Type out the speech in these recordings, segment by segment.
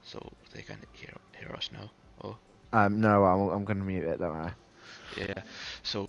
so they can hear us now. Oh, No, I'm gonna mute it. Don't worry. yeah. So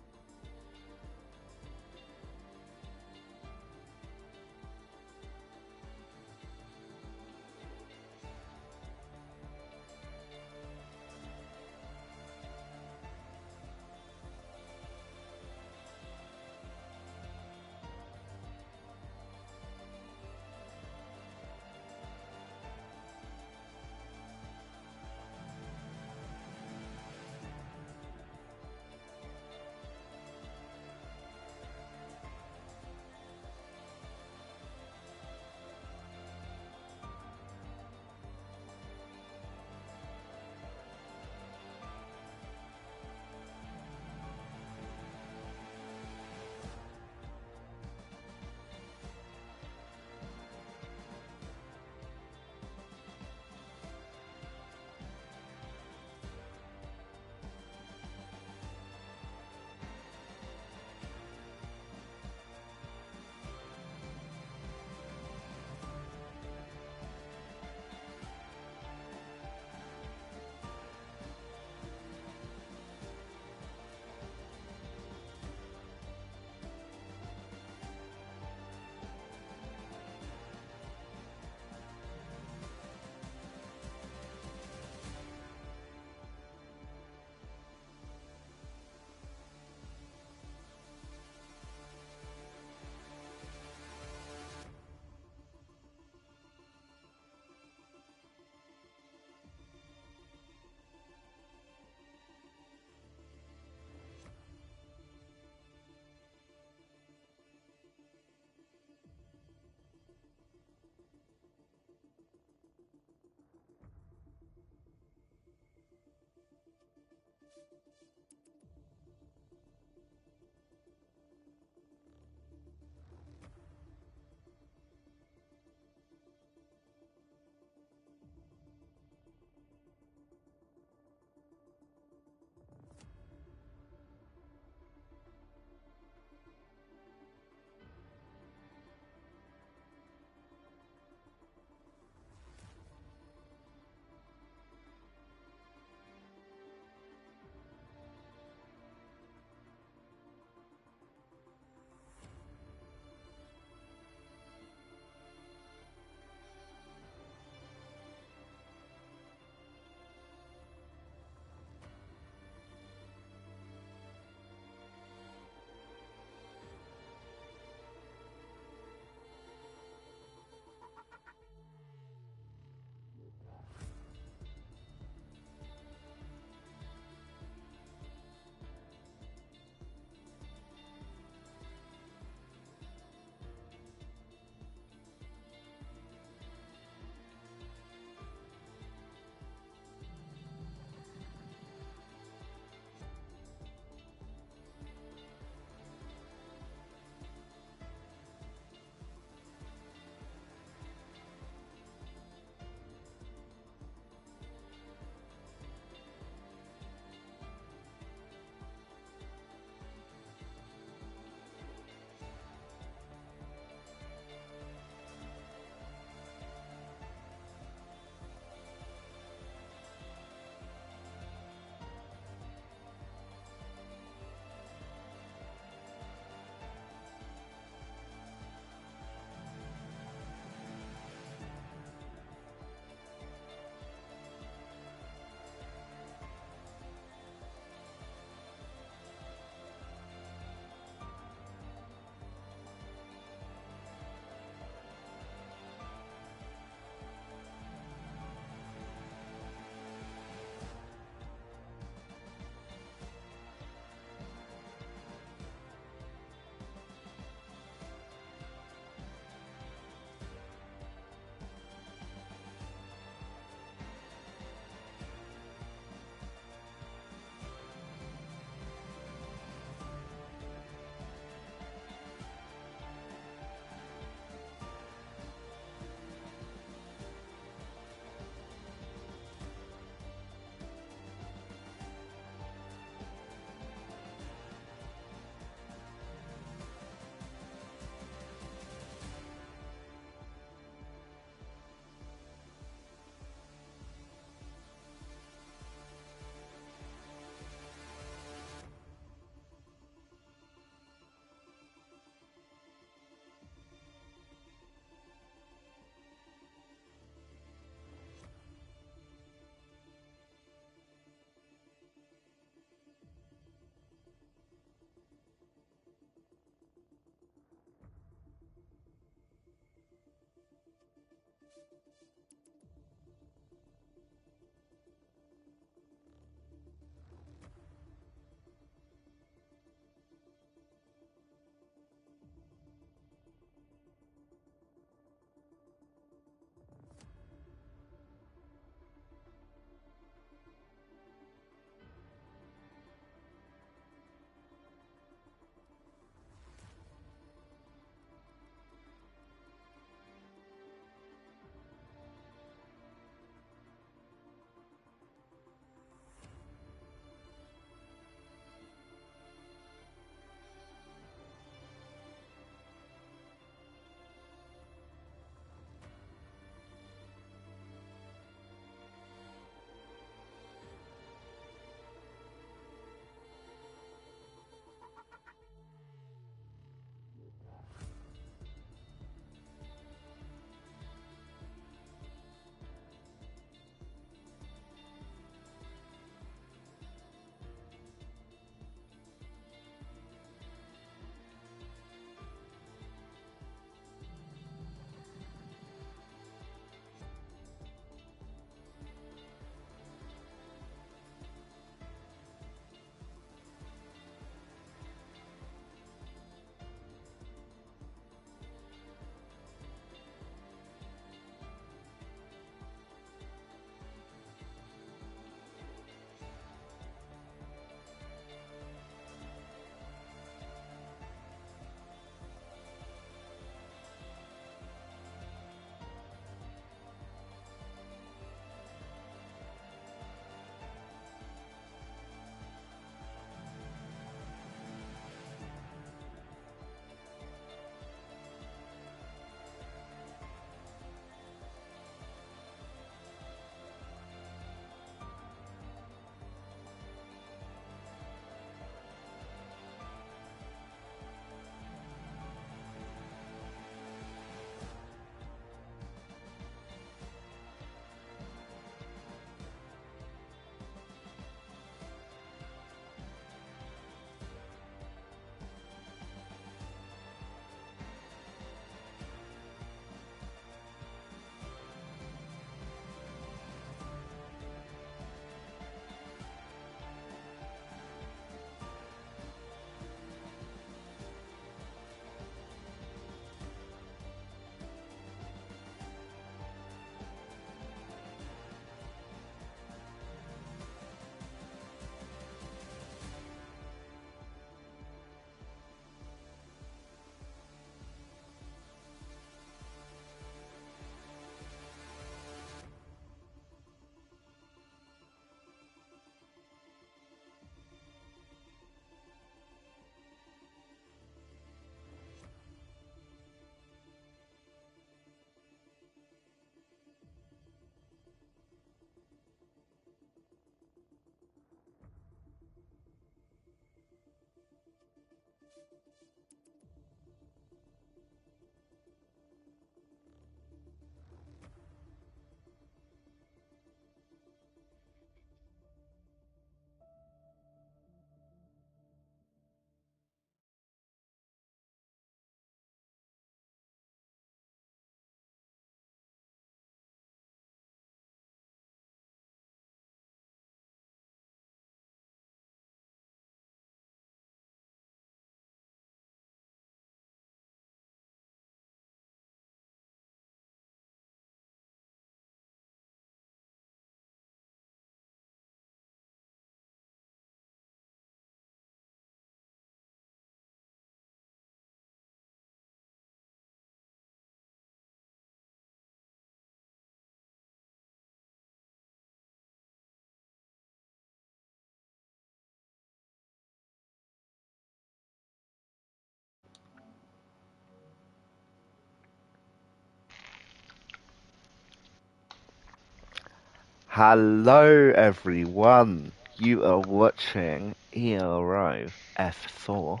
Hello, everyone. You are watching Ero F4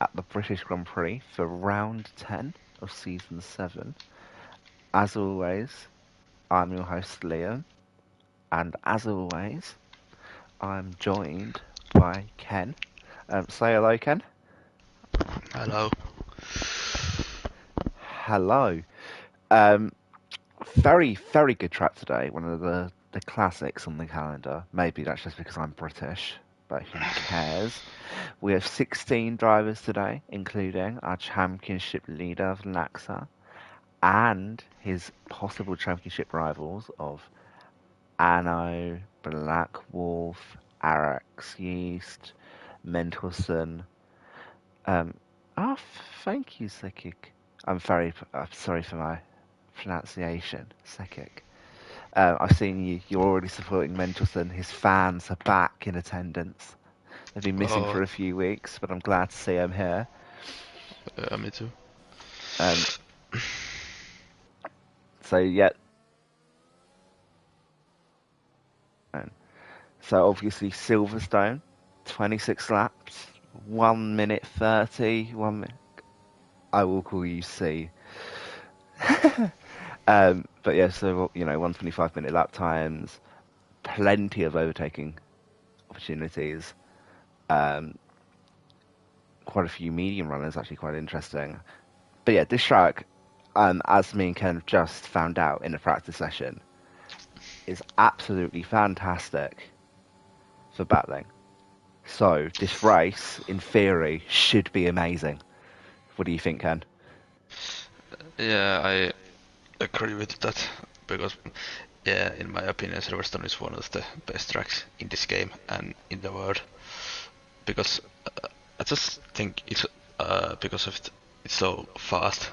at the British Grand Prix for round 10 of season 7. As always, I'm your host Liam, and as always, I'm joined by Ken. Say hello, Ken. Hello. Hello. Very, very good track today. One of the classics on the calendar. Maybe that's just because I'm British, but who cares? We have 16 drivers today, including our championship leader of Laxa and his possible championship rivals of Anno, Black Wolf, Arax Yeast, Mentorson. Um, oh, thank you, Sekik. I'm sorry for my pronunciation, Sekik. I've seen you're already supporting Mentorson. His fans are back in attendance. They've been missing for a few weeks, but I'm glad to see him here. Me too. So, yeah. So, obviously, Silverstone, 26 laps, 1 minute 30, 1 minute. I will call you C. But yeah, so, 125-minute lap times, plenty of overtaking opportunities. Quite a few medium runners, actually quite interesting. But yeah, this track, as me and Ken have just found out in a practice session, is absolutely fantastic for battling. So this race, in theory, should be amazing. What do you think, Ken? Yeah, I agree with that because, yeah, in my opinion, Silverstone is one of the best tracks in this game and in the world. Because I just think it's because of it's so fast.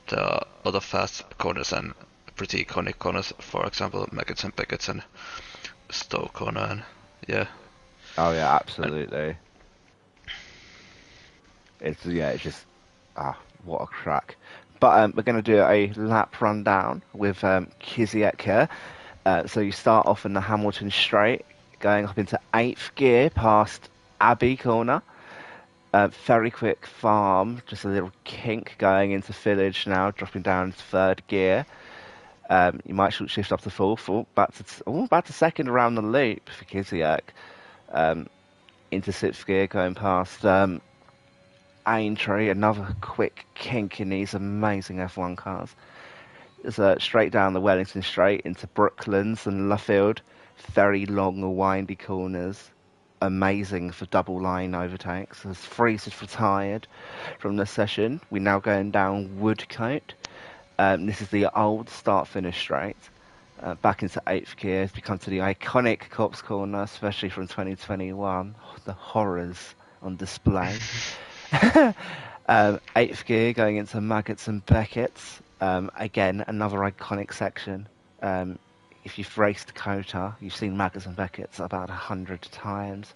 There are a lot of fast corners and pretty iconic corners. For example, Maggots and Beckett's and Stowe corner, and yeah. Oh yeah, absolutely. It's just what a track. But we're going to do a lap rundown with Kiziek here. So you start off in the Hamilton straight, going up into 8th gear past Abbey corner. Very quick farm, just a little kink going into village now, dropping down to 3rd gear. You might shift up to 4th, back to 2nd around the loop for Kiziek. Into 6th gear, going past Aintree, another quick kink in these amazing F1 cars. There's straight down the Wellington Straight into Brooklands and Luffield. Very long, windy corners. Amazing for double line overtakes. As Freeze is retired from the session, we're now going down Woodcote. This is the old start-finish straight. Back into 8th gear as we come to the iconic Cops Corner, especially from 2021. The horrors on display. 8th gear going into Maggots and Beckett's. Again, another iconic section. If you've raced Dakota, you've seen Maggots and Beckett's about 100 times.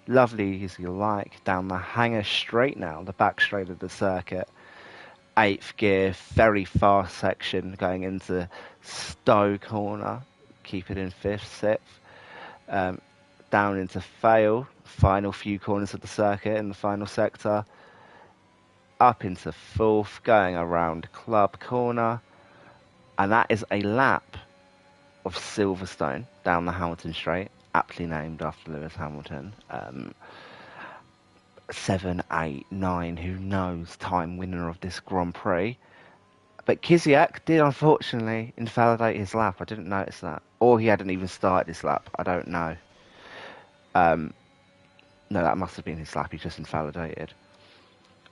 Lovely as you like. Down the Hanger Straight now, the back straight of the circuit. 8th gear, very fast section going into Stowe corner. Keep it in 5th, 6th. Down into Fail, final few corners of the circuit in the final sector. Up into 4th, going around Club corner. And that is a lap of Silverstone down the Hamilton Straight, aptly named after Lewis Hamilton. 7, 8, 9, who knows, time winner of this Grand Prix. But Kiziek did unfortunately invalidate his lap. I didn't notice that. Or he hadn't even started his lap. I don't know. No, that must have been his lap. He just invalidated.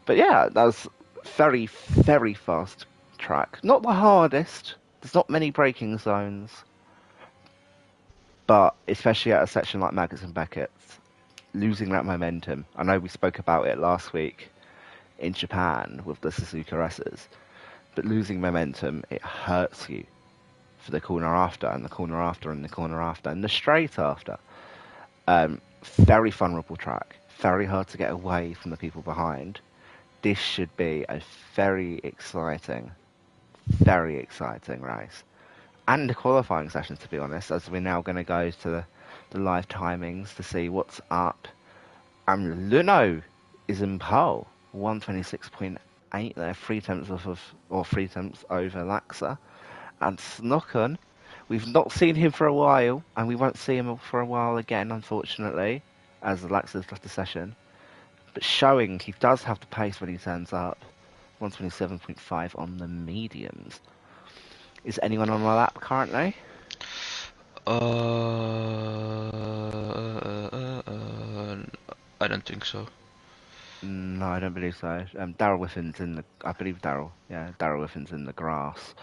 But yeah, that was very, very fast track. Not the hardest. There's not many braking zones. But especially at a section like Maggots and Beckett's, losing that momentum. I know we spoke about it last week in Japan with the Suzuka S's. But losing momentum, it hurts you for the corner after, and the corner after, and the corner after, and the straight after. Very vulnerable track. Very hard to get away from the people behind. This should be a very exciting race. and the qualifying sessions, to be honest, as we're now going to go to the live timings to see what's up. Luno is in pole, 126.8 there, 3 tenths off of, or 3 tenths over Laxa. And Snocken, we've not seen him for a while, and we won't see him for a while again, unfortunately, as Laxa's left the session. But showing he does have the pace when he turns up, 127.5 on the mediums. Is anyone on my lap currently? I don't think so. No, I don't believe so. Daryl Whiffin's in the... I believe Daryl. Yeah, Daryl Whiffin's in the grass.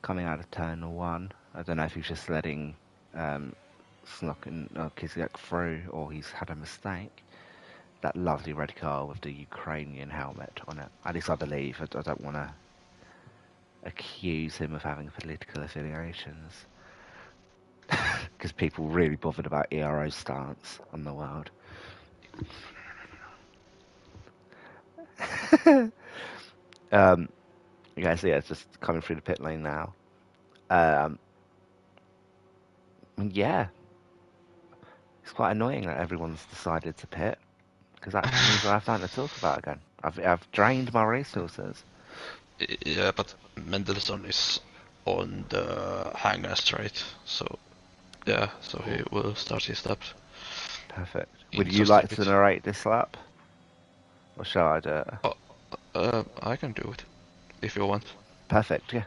Coming out of turn 1. I don't know if he's just letting Snock and Kiziak through, or he's had a mistake. That lovely red car with the Ukrainian helmet on it. At least I believe. I don't want to accuse him of having political affiliations. Because people really bothered about Ero's stance on the world. You guys see it's just coming through the pit lane now. Yeah. It's quite annoying that everyone's decided to pit. Because that means I have nothing to talk about again. I've drained my resources. Yeah, but Mendelssohn is on the hangar straight, so yeah, so he will start his laps. Perfect. Would you like to narrate this lap? Or shall I do it? I can do it, if you want. Perfect, yeah.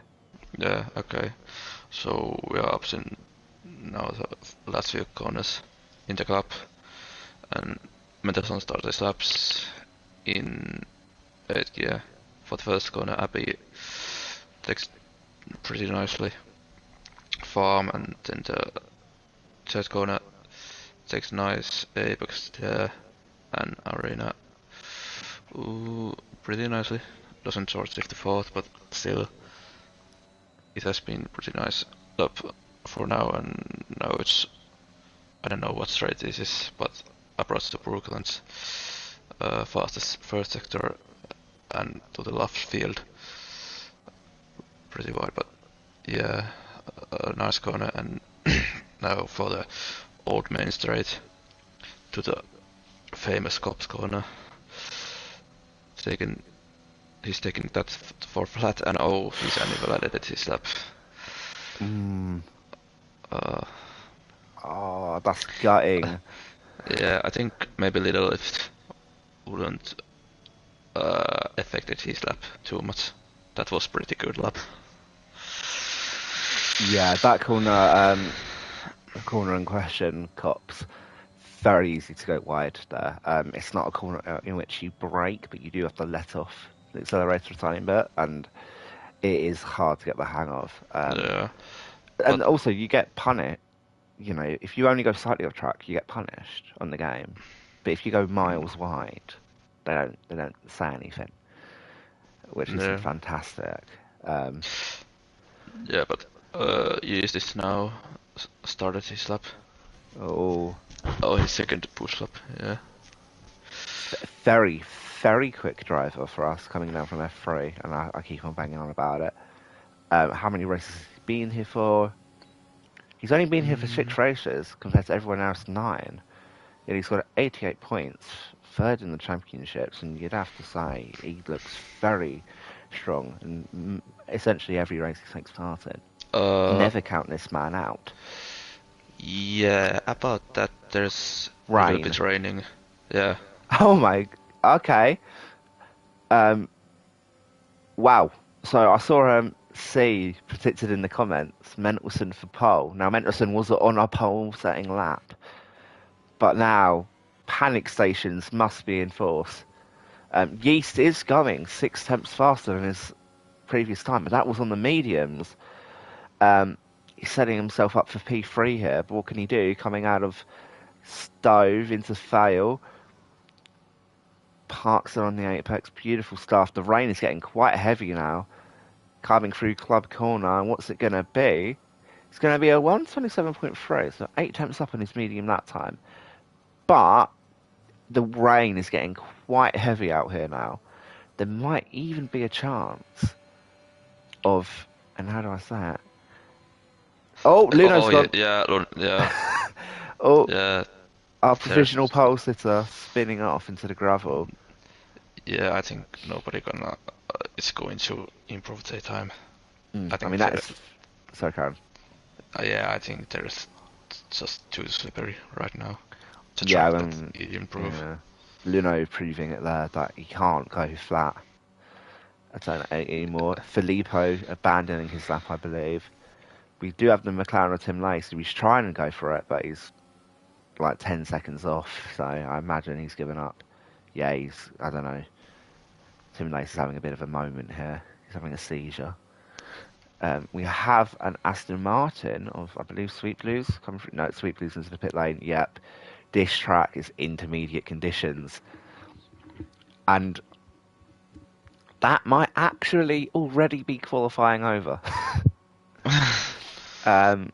Yeah, okay. So we are up in now the last few corners in the club, and Mendelssohn started his laps in 8th gear. For the first corner, Abby takes pretty nicely farm, and then the third corner takes nice apex there, and Arena pretty nicely. Doesn't charge 54th, but still it has been pretty nice up for now, and now it's, I don't know what straight this is, but approach to Brooklyn's fastest first sector and to the left field. Pretty wide, but yeah, a nice corner. And now for the old main straight to the famous Cops corner. He's taking that for flat, and oh, he's invalidated his lap. Oh, that's gutting. Yeah, I think maybe little lift wouldn't affected his lap too much. That was pretty good lap. Yeah, that corner in question, Cops, very easy to go wide there. It's not a corner in which you brake, but you do have to let off the accelerator a tiny bit, and it is hard to get the hang of. Yeah. And also, you get punished. You know, if you only go slightly off track, you get punished on the game. But if you go miles wide, they don't say anything, which is fantastic. Yeah, but Yeast is now started his lap. Oh, his second push lap. Yeah. Very, very quick driver for us coming down from F3, and I keep on banging on about it. How many races has he been here for? He's only been here for 6 races compared to everyone else 9. Yet he's got 88 points, 3rd in the championships, and you'd have to say he looks very strong in essentially every race he takes part in. Never count this man out. Yeah, about that, there's Rain. a little bit raining. Yeah. Oh my. Okay. Wow. So I saw C predicted in the comments Mendelssohn for pole. Now Mendelssohn was on a pole setting lap, but now panic stations must be in force. Yeast is going 6 tenths faster than his previous time, but that was on the mediums. He's setting himself up for P3 here, but what can he do? Coming out of Stove into Fail. Parks are on the apex. Beautiful stuff. The rain is getting quite heavy now. Coming through Club Corner, and what's it going to be? It's going to be a 127.3, so 8 tenths up on his medium that time. But the rain is getting quite heavy out here now. There might even be a chance of, and how do I say it? Oh, Luno's Oh yeah, gone. Oh, yeah. our There's provisional pole sitter spinning off into the gravel. yeah. I think nobody gonna is going to improve their time. I I think mean, that there. is so Karen. Yeah, I think there's just too slippery right now to Yeah, track I that mean, improve. yeah. Luno proving it there that he can't go flat. I don't know anymore. Filippo abandoning his lap, I believe. We do have the McLaren of Tim Lacey. He's trying to go for it, but he's like 10 seconds off, so I imagine he's given up. Yeah, I don't know. Tim Lacey's having a bit of a moment here. He's having a seizure. We have an Aston Martin of, I believe, Sweet Blues coming through. No, Sweet Blues into the pit lane. Yep. This track is intermediate conditions. And that might actually already be qualifying over. um,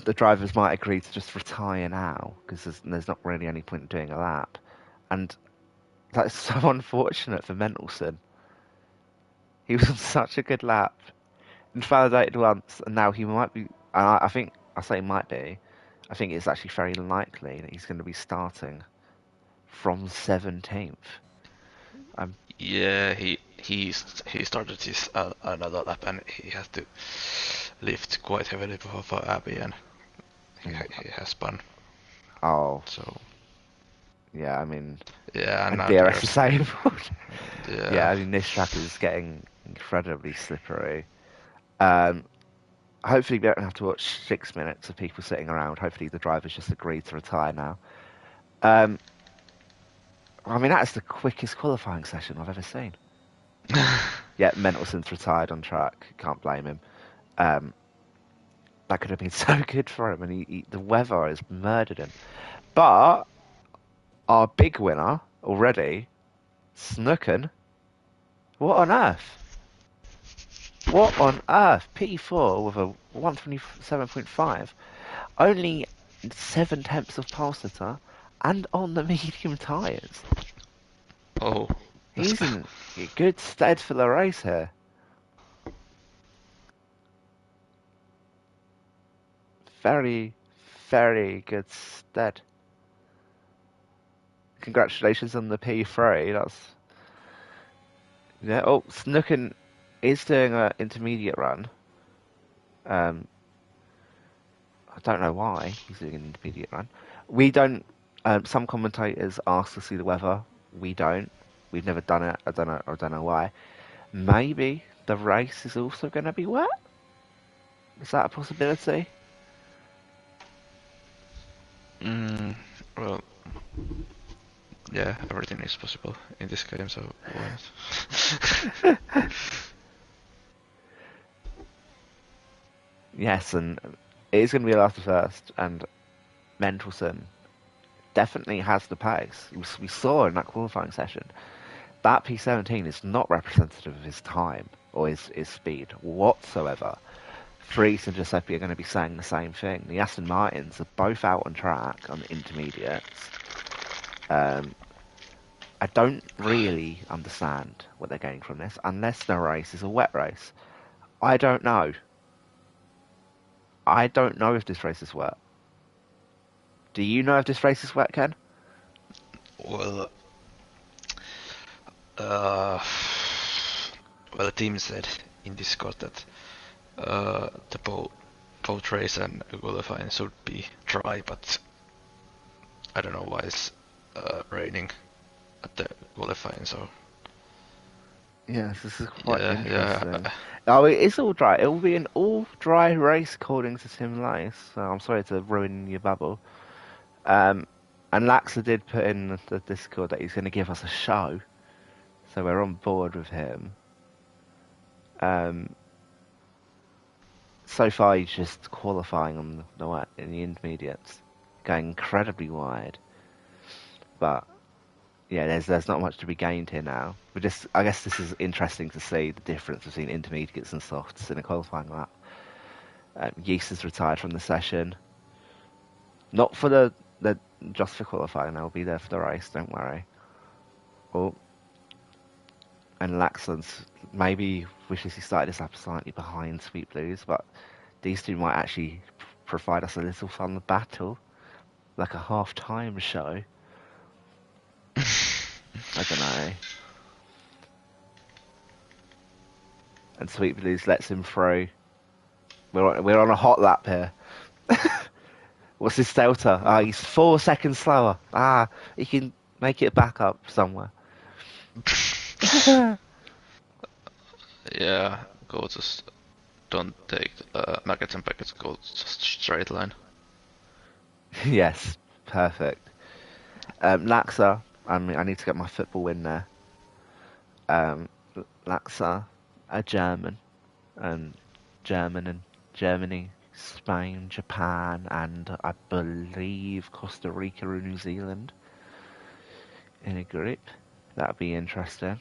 the drivers might agree to just retire now because there's not really any point in doing a lap. And that's so unfortunate for Mendelsohn. He was on such a good lap, invalidated once, and now he might be. I think I say might be. I think it's actually very likely that he's going to be starting from 17th. Um, Yeah, he started his another lap and he has to lift quite heavily for Abby and he has spun. oh, So yeah, I mean, yeah, and and now DRS there's disabled. Yeah, yeah. I mean, this track is getting incredibly slippery. Um, hopefully, we don't have to watch 6 minutes of people sitting around. Hopefully, the drivers just agreed to retire now. Um, I mean, that is the quickest qualifying session I've ever seen. Yeah, Mendelssohn's retired on track. Can't blame him. Um, that could have been so good for him, and the weather has murdered him. But our big winner already, Snooken. What on earth? What on earth? P4 with a 127.5. Only 7 tenths of pole sitter and on the medium tyres. Oh, that's He's in good stead for the race here. Very, very good stead. Congratulations on the P3. That's yeah. Oh, Snooken is doing an intermediate run. Um, I don't know why he's doing an intermediate run. We don't. Some commentators ask to see the weather. We don't. We've never done it. I don't know. I don't know why. Maybe the race is also going to be wet. Is that a possibility? mm, well, yeah, everything is possible in this game, so why not? Yes, and it is going to be a last to first, and Mendelsohn definitely has the pace. We saw in that qualifying session that P17 is not representative of his time or his speed whatsoever. Freeze and Giuseppe are going to be saying the same thing. The Aston Martins are both out on track on the intermediates. I don't really understand what they're getting from this, unless the race is a wet race. I don't know. I don't know if this race is wet. Do you know if this race is wet, Ken? Well, uh, well, the team said in Discord that the boat race and qualifying should be dry, but I don't know why it's raining at the qualifying. So Yes, this is quite yeah, interesting. yeah, Oh, it is all dry. It will be an all dry race according to Tim Lace. So I'm sorry to ruin your bubble. Um, and Laxa did put in the Discord that he's going to give us a show, so we're on board with him. So far, he's just qualifying on in the intermediates, going incredibly wide. But yeah, there's not much to be gained here now. I guess this is interesting to see the difference between intermediates and softs in a qualifying lap. Yeast has retired from the session, not for the just for qualifying. They'll be there for the race. Don't worry. Oh, and Laxland's maybe wishes he started his lap slightly behind Sweet Blues, but these two might actually provide us a little fun battle, like a half-time show. I don't know. And Sweet Blues lets him through. We're on a hot lap here. What's his delta? Ah, he's 4 seconds slower. Ah, he can make it back up somewhere. Yeah, go just don't take nuggets and packets. Go just straight line. Yes, perfect. Laxa, I need to get my football in there. Laxa, a German, and Germany, Spain, Japan, and I believe Costa Rica and New Zealand in a group. That'd be interesting.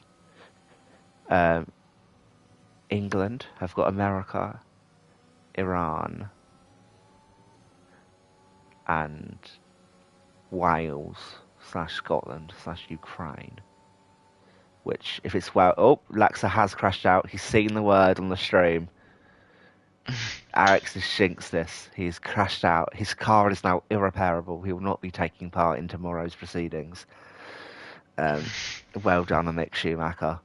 England have got America, Iran, and Wales/Scotland/Ukraine. Which, if it's Laxa has crashed out. He's seen the word on the stream. Alex just shinks this. He's crashed out. His car is now irreparable. He will not be taking part in tomorrow's proceedings. Well done, Mick Schumacher.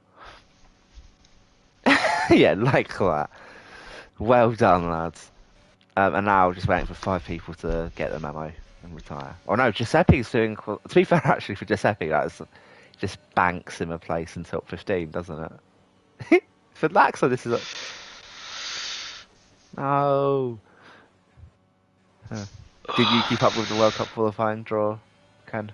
Yeah, like that. Well done, lads. And now just waiting for 5 people to get the memo and retire. Oh no, Giuseppe's doing... To be fair, actually, for Giuseppe, that's just banks him a place in top 15, doesn't it? For Laxa, this is... No. Huh. Did you keep up with the World Cup qualifying draw, Ken?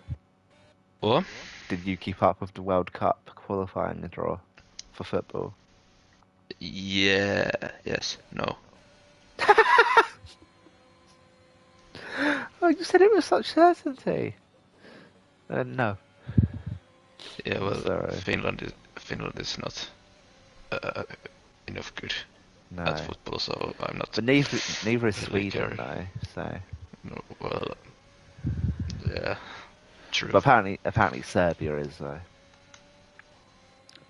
What? Did you keep up with the World Cup qualifying draw for football? Yeah. Yes. No. Oh, you said it with such certainty. No. Yeah. Well, Sorry. Finland is not enough good No. at football, so I'm not. But neither is really Sweden, though. So. No, well, yeah, true. But apparently Serbia is though.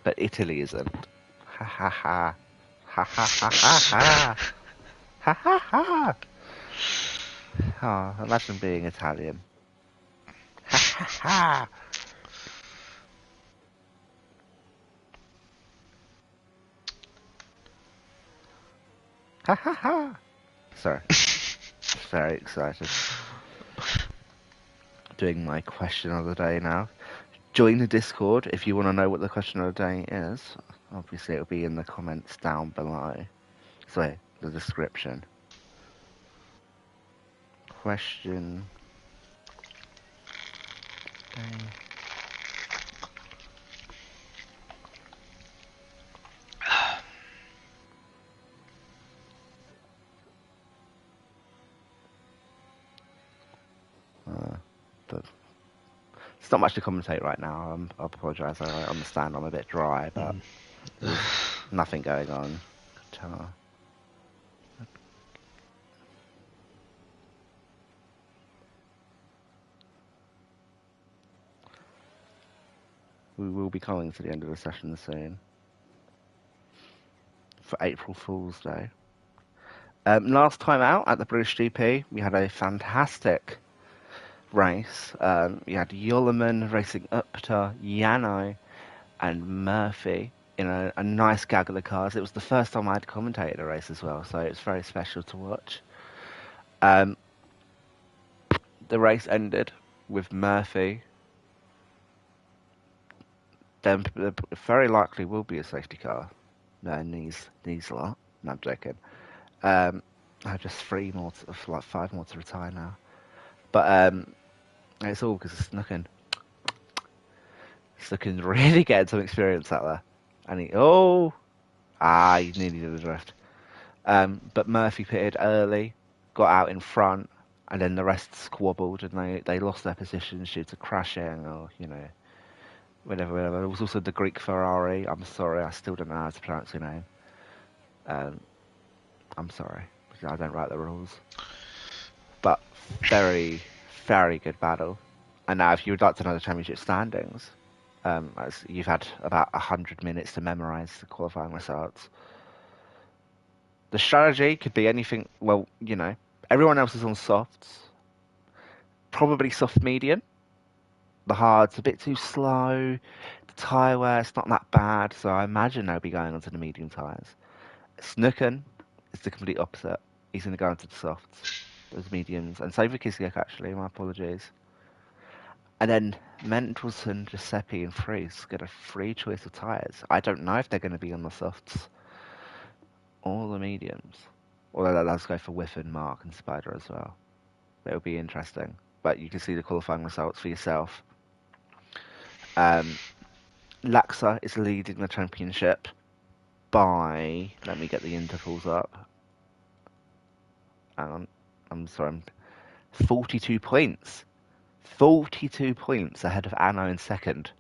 But Italy isn't. Ha ha ha. Ha ha ha ha ha. Ha ha ha. Oh, imagine being Italian. Ha ha ha. Ha ha ha. Sorry. Very excited. Doing my question of the day now. Join the Discord if you want to know what the question of the day is. Obviously, it'll be in the comments down below. So, the description. Question. It's not much to commentate right now. I apologise. I understand I'm a bit dry, but there's nothing going on. We will be coming to the end of the session soon for April Fool's Day. Last time out at the British GP, we had a fantastic race. You had Yollerman racing up to Yano and Murphy in a nice gaggle of cars. It was the first time I'd commentated a race as well, so it was very special to watch. The race ended with Murphy. Then very likely will be a safety car. These lot. No, I'm joking. I have just 5 more to retire now. But it's all because it's looking really getting some experience out there. And he nearly did a drift. But Murphy pitted early, got out in front, and then the rest squabbled and they lost their positions due to crashing or whatever. There was also the Greek Ferrari. I'm sorry, I still don't know how to pronounce your name. I'm sorry, because I don't write the rules. But very, very good battle. And now, if you would like to know the championship standings, as you've had about 100 minutes to memorise the qualifying results. The strategy could be anything. Well, everyone else is on softs. Probably soft medium. The hard's a bit too slow. The tyre wear, it's not that bad, so I imagine they'll be going onto the medium tyres. Snooken is the complete opposite. He's going to go into the softs, those mediums, and same for Kislyak actually. My apologies. And then Mendelson, Giuseppe, and Freeze get a free choice of tyres. I don't know if they're going to be on the softs or the mediums. Although let's go for Whiff and Mark and Spider as well. It'll be interesting. But you can see the qualifying results for yourself. Laxa is leading the championship by, let me get the intervals up. Hang on, I'm sorry, 42 points. 42 points ahead of Anno in second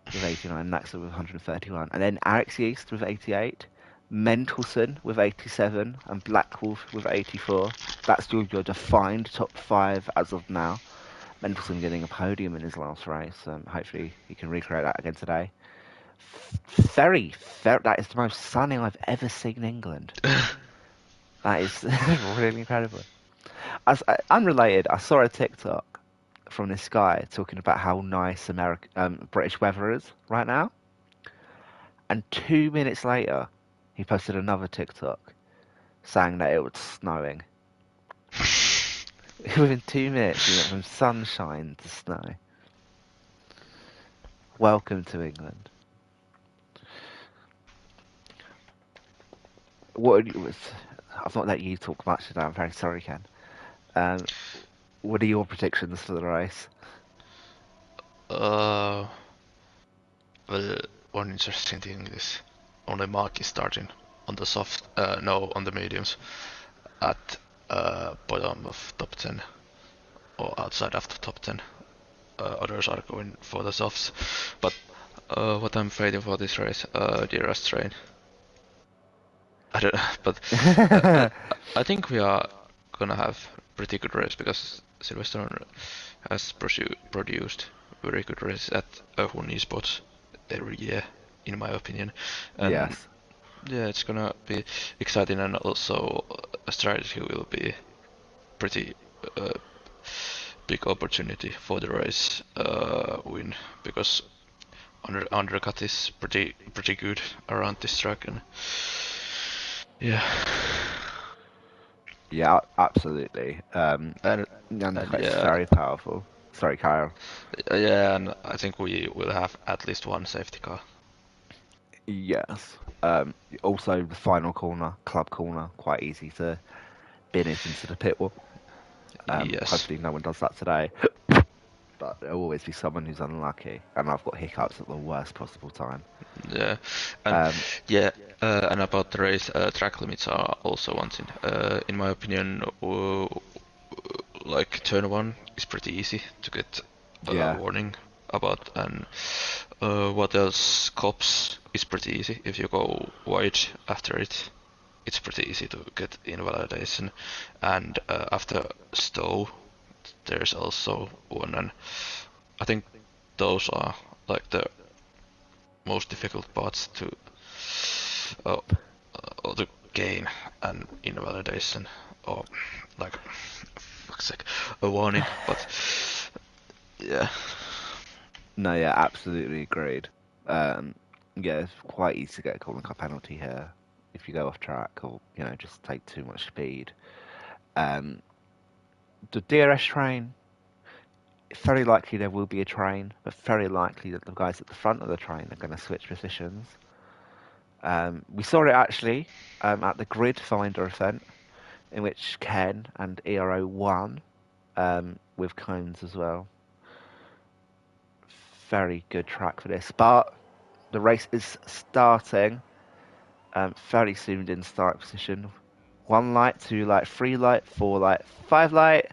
with 89, Laxa with 131. And then Alex Yeast with 88, Mendelson with 87, and Black Wolf with 84. That's your defined top 5 as of now. Mendelson getting a podium in his last race. Hopefully he can recreate that again today. Very, that is the most sunny I've ever seen England. That is really incredible. Unrelated, I saw a TikTok from this guy talking about how nice British weather is right now. And 2 minutes later, he posted another TikTok saying that it was snowing. Within 2 minutes, we went from sunshine to snow. Welcome to England. I've not let you talk much today. I'm very sorry, Ken. What are your predictions for the race? Well, one interesting thing is only Mark is starting on the on the mediums at bottom of top 10 or outside of the top 10. Others are going for the softs, but what I'm fighting for this race, DRS train. I don't know, but I think we are gonna have pretty good race because Silverstone has produced very good race at Hun esports every year, in my opinion. And yes. Yeah, it's gonna be exciting, and also a strategy will be pretty big opportunity for the race win, because undercut is pretty good around this track, and yeah. Yeah, absolutely. And it's very powerful. Sorry, Kyle. Yeah, and I think we will have at least one safety car. Yes. Also, the final corner, club corner, quite easy to bin it into the pit wall. Yes. Hopefully no one does that today. But there'll always be someone who's unlucky, and I've got hiccups at the worst possible time. Yeah, and and about the race, track limits are also one thing. In my opinion, like turn 1 is pretty easy to get a warning about, and what else? Cops is pretty easy. If you go wide after it, it's pretty easy to get invalidation, and after Stowe, there's also one, and I think those are like the most difficult parts to gain an invalidation, or like fuck's sake, a warning. But yeah. No, yeah, absolutely agreed. Yeah, it's quite easy to get a corner car penalty here if you go off track or just take too much speed. The DRS train, very likely there will be a train, but very likely that the guys at the front of the train are going to switch positions. We saw it actually at the Grid Finder event, in which Ken and Ero won with cones as well. Very good track for this, but the race is starting fairly soon in start position. 1 light, 2 light, 3 light, 4 light, 5 light.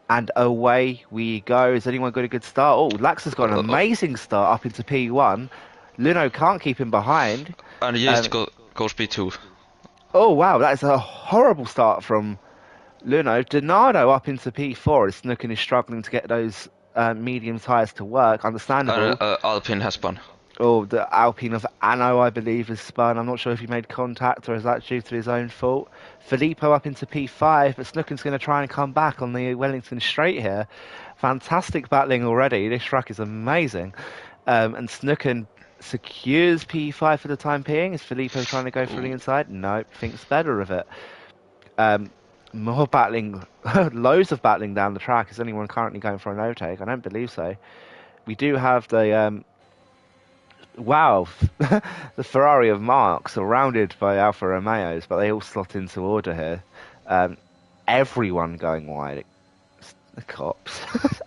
And away we go. Has anyone got a good start? Oh, Laxa's got an amazing start up into P1. Luno can't keep him behind. And Yeast goes P2. Oh, wow. That is a horrible start from Luno. Donato up into P4. Snooken is struggling to get those medium tyres to work. Understandable. Alpine has spun. Oh, the Alpine of Anno, I believe, is spun. I'm not sure if he made contact or is that due to his own fault. Filippo up into P5, but Snooken's going to try and come back on the Wellington straight here. Fantastic battling already. This track is amazing. And Snooken secures P5 for the time being. Is Filippo trying to go for the Ooh. inside? No, thinks better of it. Um, More battling, loads of battling down the track. Is anyone currently going for an overtake? I don't believe so. We do have the wow, the Ferrari of Mark surrounded by Alfa Romeos, but they all slot into order here. Um, Everyone going wide. The cops,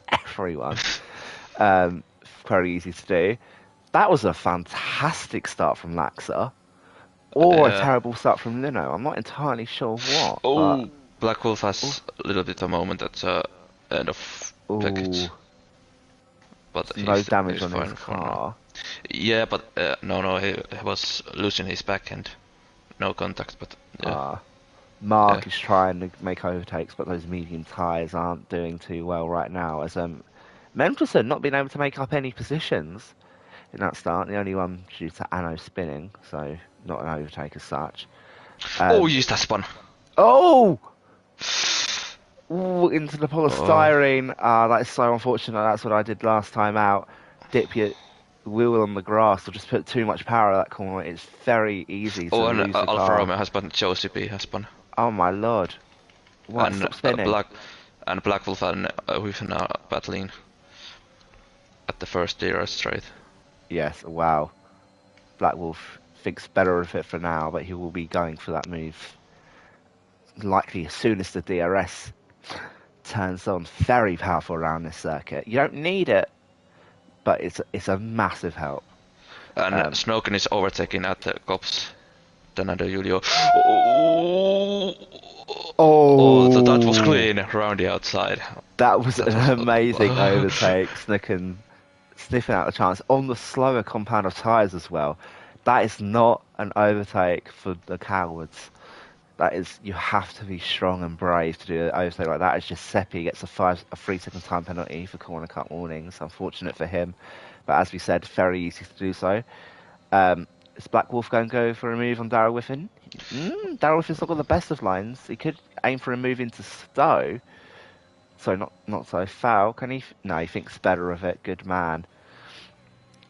everyone. Um, Very easy to do. That was a fantastic start from Laxa, or a Yeah. terrible start from Lino. I'm not entirely sure what, but Oh, Black Wolf oh, has a little bit of moment at the end of package, oh, but no damage he's on his fine for now. car. Yeah, but no, he was losing his backhand. No contact, but yeah, Uh, yeah. Mark is trying to make overtakes, but those medium tyres aren't doing too well right now. As Mendelssohn not being able to make up any positions in that start, the only one due to Anno spinning, so not an overtake as such. Oh, Um, use that spun. oh! Ooh, into the Oh, polystyrene. That is so unfortunate. That's what I did last time out. Dip your wheel on the grass or just put too much power at that corner. It's very easy to oh, and lose the Alfa car. Romeo has spun. Josie B has spun, Oh my lord. What? and Stop spinning. Black Wolf and we've now battling at the first DRS straight. Yes, wow. Black Wolf thinks better of it for now, but he will be going for that move likely as soon as the DRS turns on. Very powerful around this circuit. You don't need it, but it's a massive help. And Um, Snoken is overtaking at the cops. Then under Julio. Oh, oh, that was oh, clean around the outside. that was That an was. amazing overtake. Snicken sniffing out the chance on the slower compound of tyres as well. That is not an overtake for the cowards. That is, you have to be strong and brave to do an overtake like that. As Giuseppe gets a 3 second time penalty for corner cut warnings. Unfortunate for him, but as we said, very easy to do so. Is Black Wolf going to go for a move on Darrell Whiffen? Darrell Whiffen's not got the best of lines. He could aim for a move into Stowe. So not so foul. Can he? No, he thinks better of it. Good man.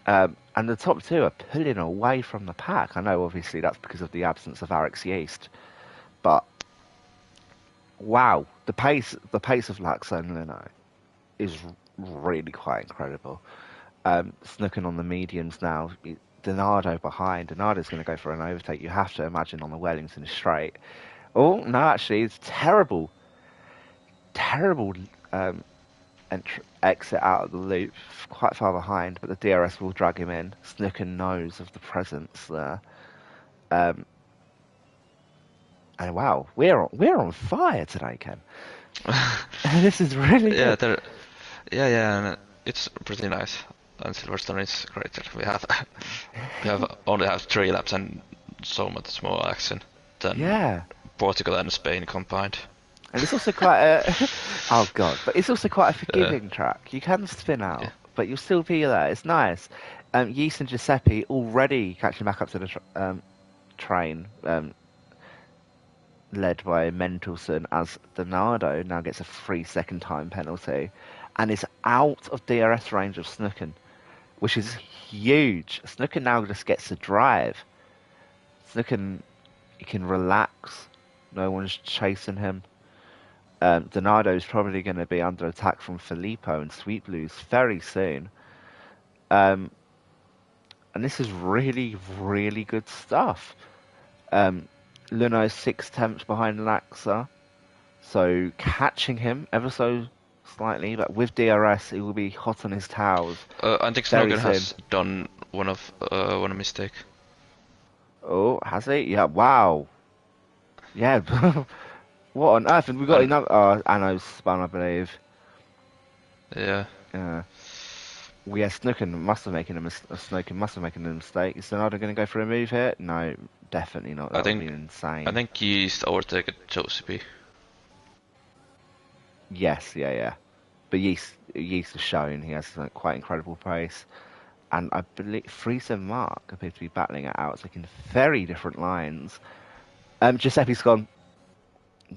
And the top two are pulling away from the pack. I know, obviously, that's because of the absence of Alex Yeast, but wow, the pace of Laxa and Leno is really quite incredible. Snooking on the mediums now. Donardo behind. Donardo's going to go for an overtake. You have to imagine on the Wellington straight. Oh no, actually, it's terrible, terrible um, exit out of the loop, quite far behind. But the DRS will drag him in. Snooker knows of the presence there. Um, and wow, we're on fire today, Ken. This is really Yeah, good. there. Yeah, and it's pretty nice. And Silverstone is great. We have only have 3 laps and so much more action than Yeah. Portugal and Spain combined. And it's also quite a oh god, but it's also quite a Uh, forgiving track. You can spin yeah. out, but you'll still be there. It's nice. Yeast and Giuseppe already catching back up to the train, led by Mendelssohn, as Donardo now gets a 3 second time penalty, and is out of DRS range of Snooken, which is huge. Snooken now just gets to drive. Snooken, he can relax. No one's chasing him. Donardo is probably going to be under attack from Filippo and Sweet Blues very soon. Um, and this is really, really good stuff. Luno's 6 tenths behind Laxa, so catching him ever so slightly, but with DRS, he will be hot on his towels I think very Snogan soon. has done one mistake. Oh, has he? Yeah, wow. Yeah, what on earth? And we got And another. Oh, Anno's spun, I believe. yeah, Yeah. Well, yeah, Snooken must have making a Snooken must have making a mistake. Is Donardo going to go for a move here? No, definitely not. I That would be think I insane. think he's overtaken Josie. Yes, yeah, yeah. But Yeast has shown he has quite incredible pace. and I believe Freeze and Mark appear to be battling it out, taking very different lines. Giuseppe's gone.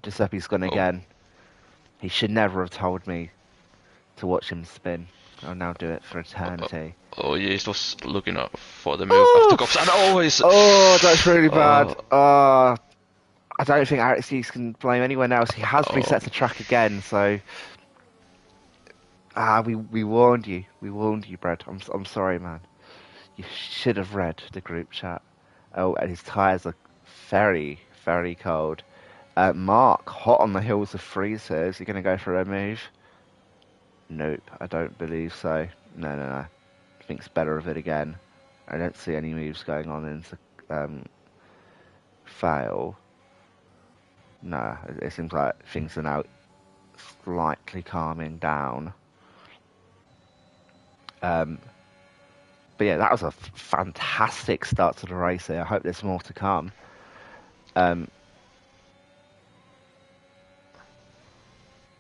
Giuseppe's gone Oh, again. He should never have told me to watch him spin. I'll now do it for eternity. oh, yeah, he was looking up for the move after Oh! cops, and always. Oh, that's really bad. Uh, I don't think Alex can blame anyone else. He has oh, reset the track again, so we warned you. We warned you, Brad. I'm sorry, man. You should have read the group chat. Oh, and his tyres are very, very cold. Mark, hot on the heels of Freeze here. Is he going to go for a move? Nope, I don't believe so. No. Thinks better of it again. I don't see any moves going on into fail. No, it seems like things are now slightly calming down. But yeah, that was a fantastic start to the race here. I hope there's more to come.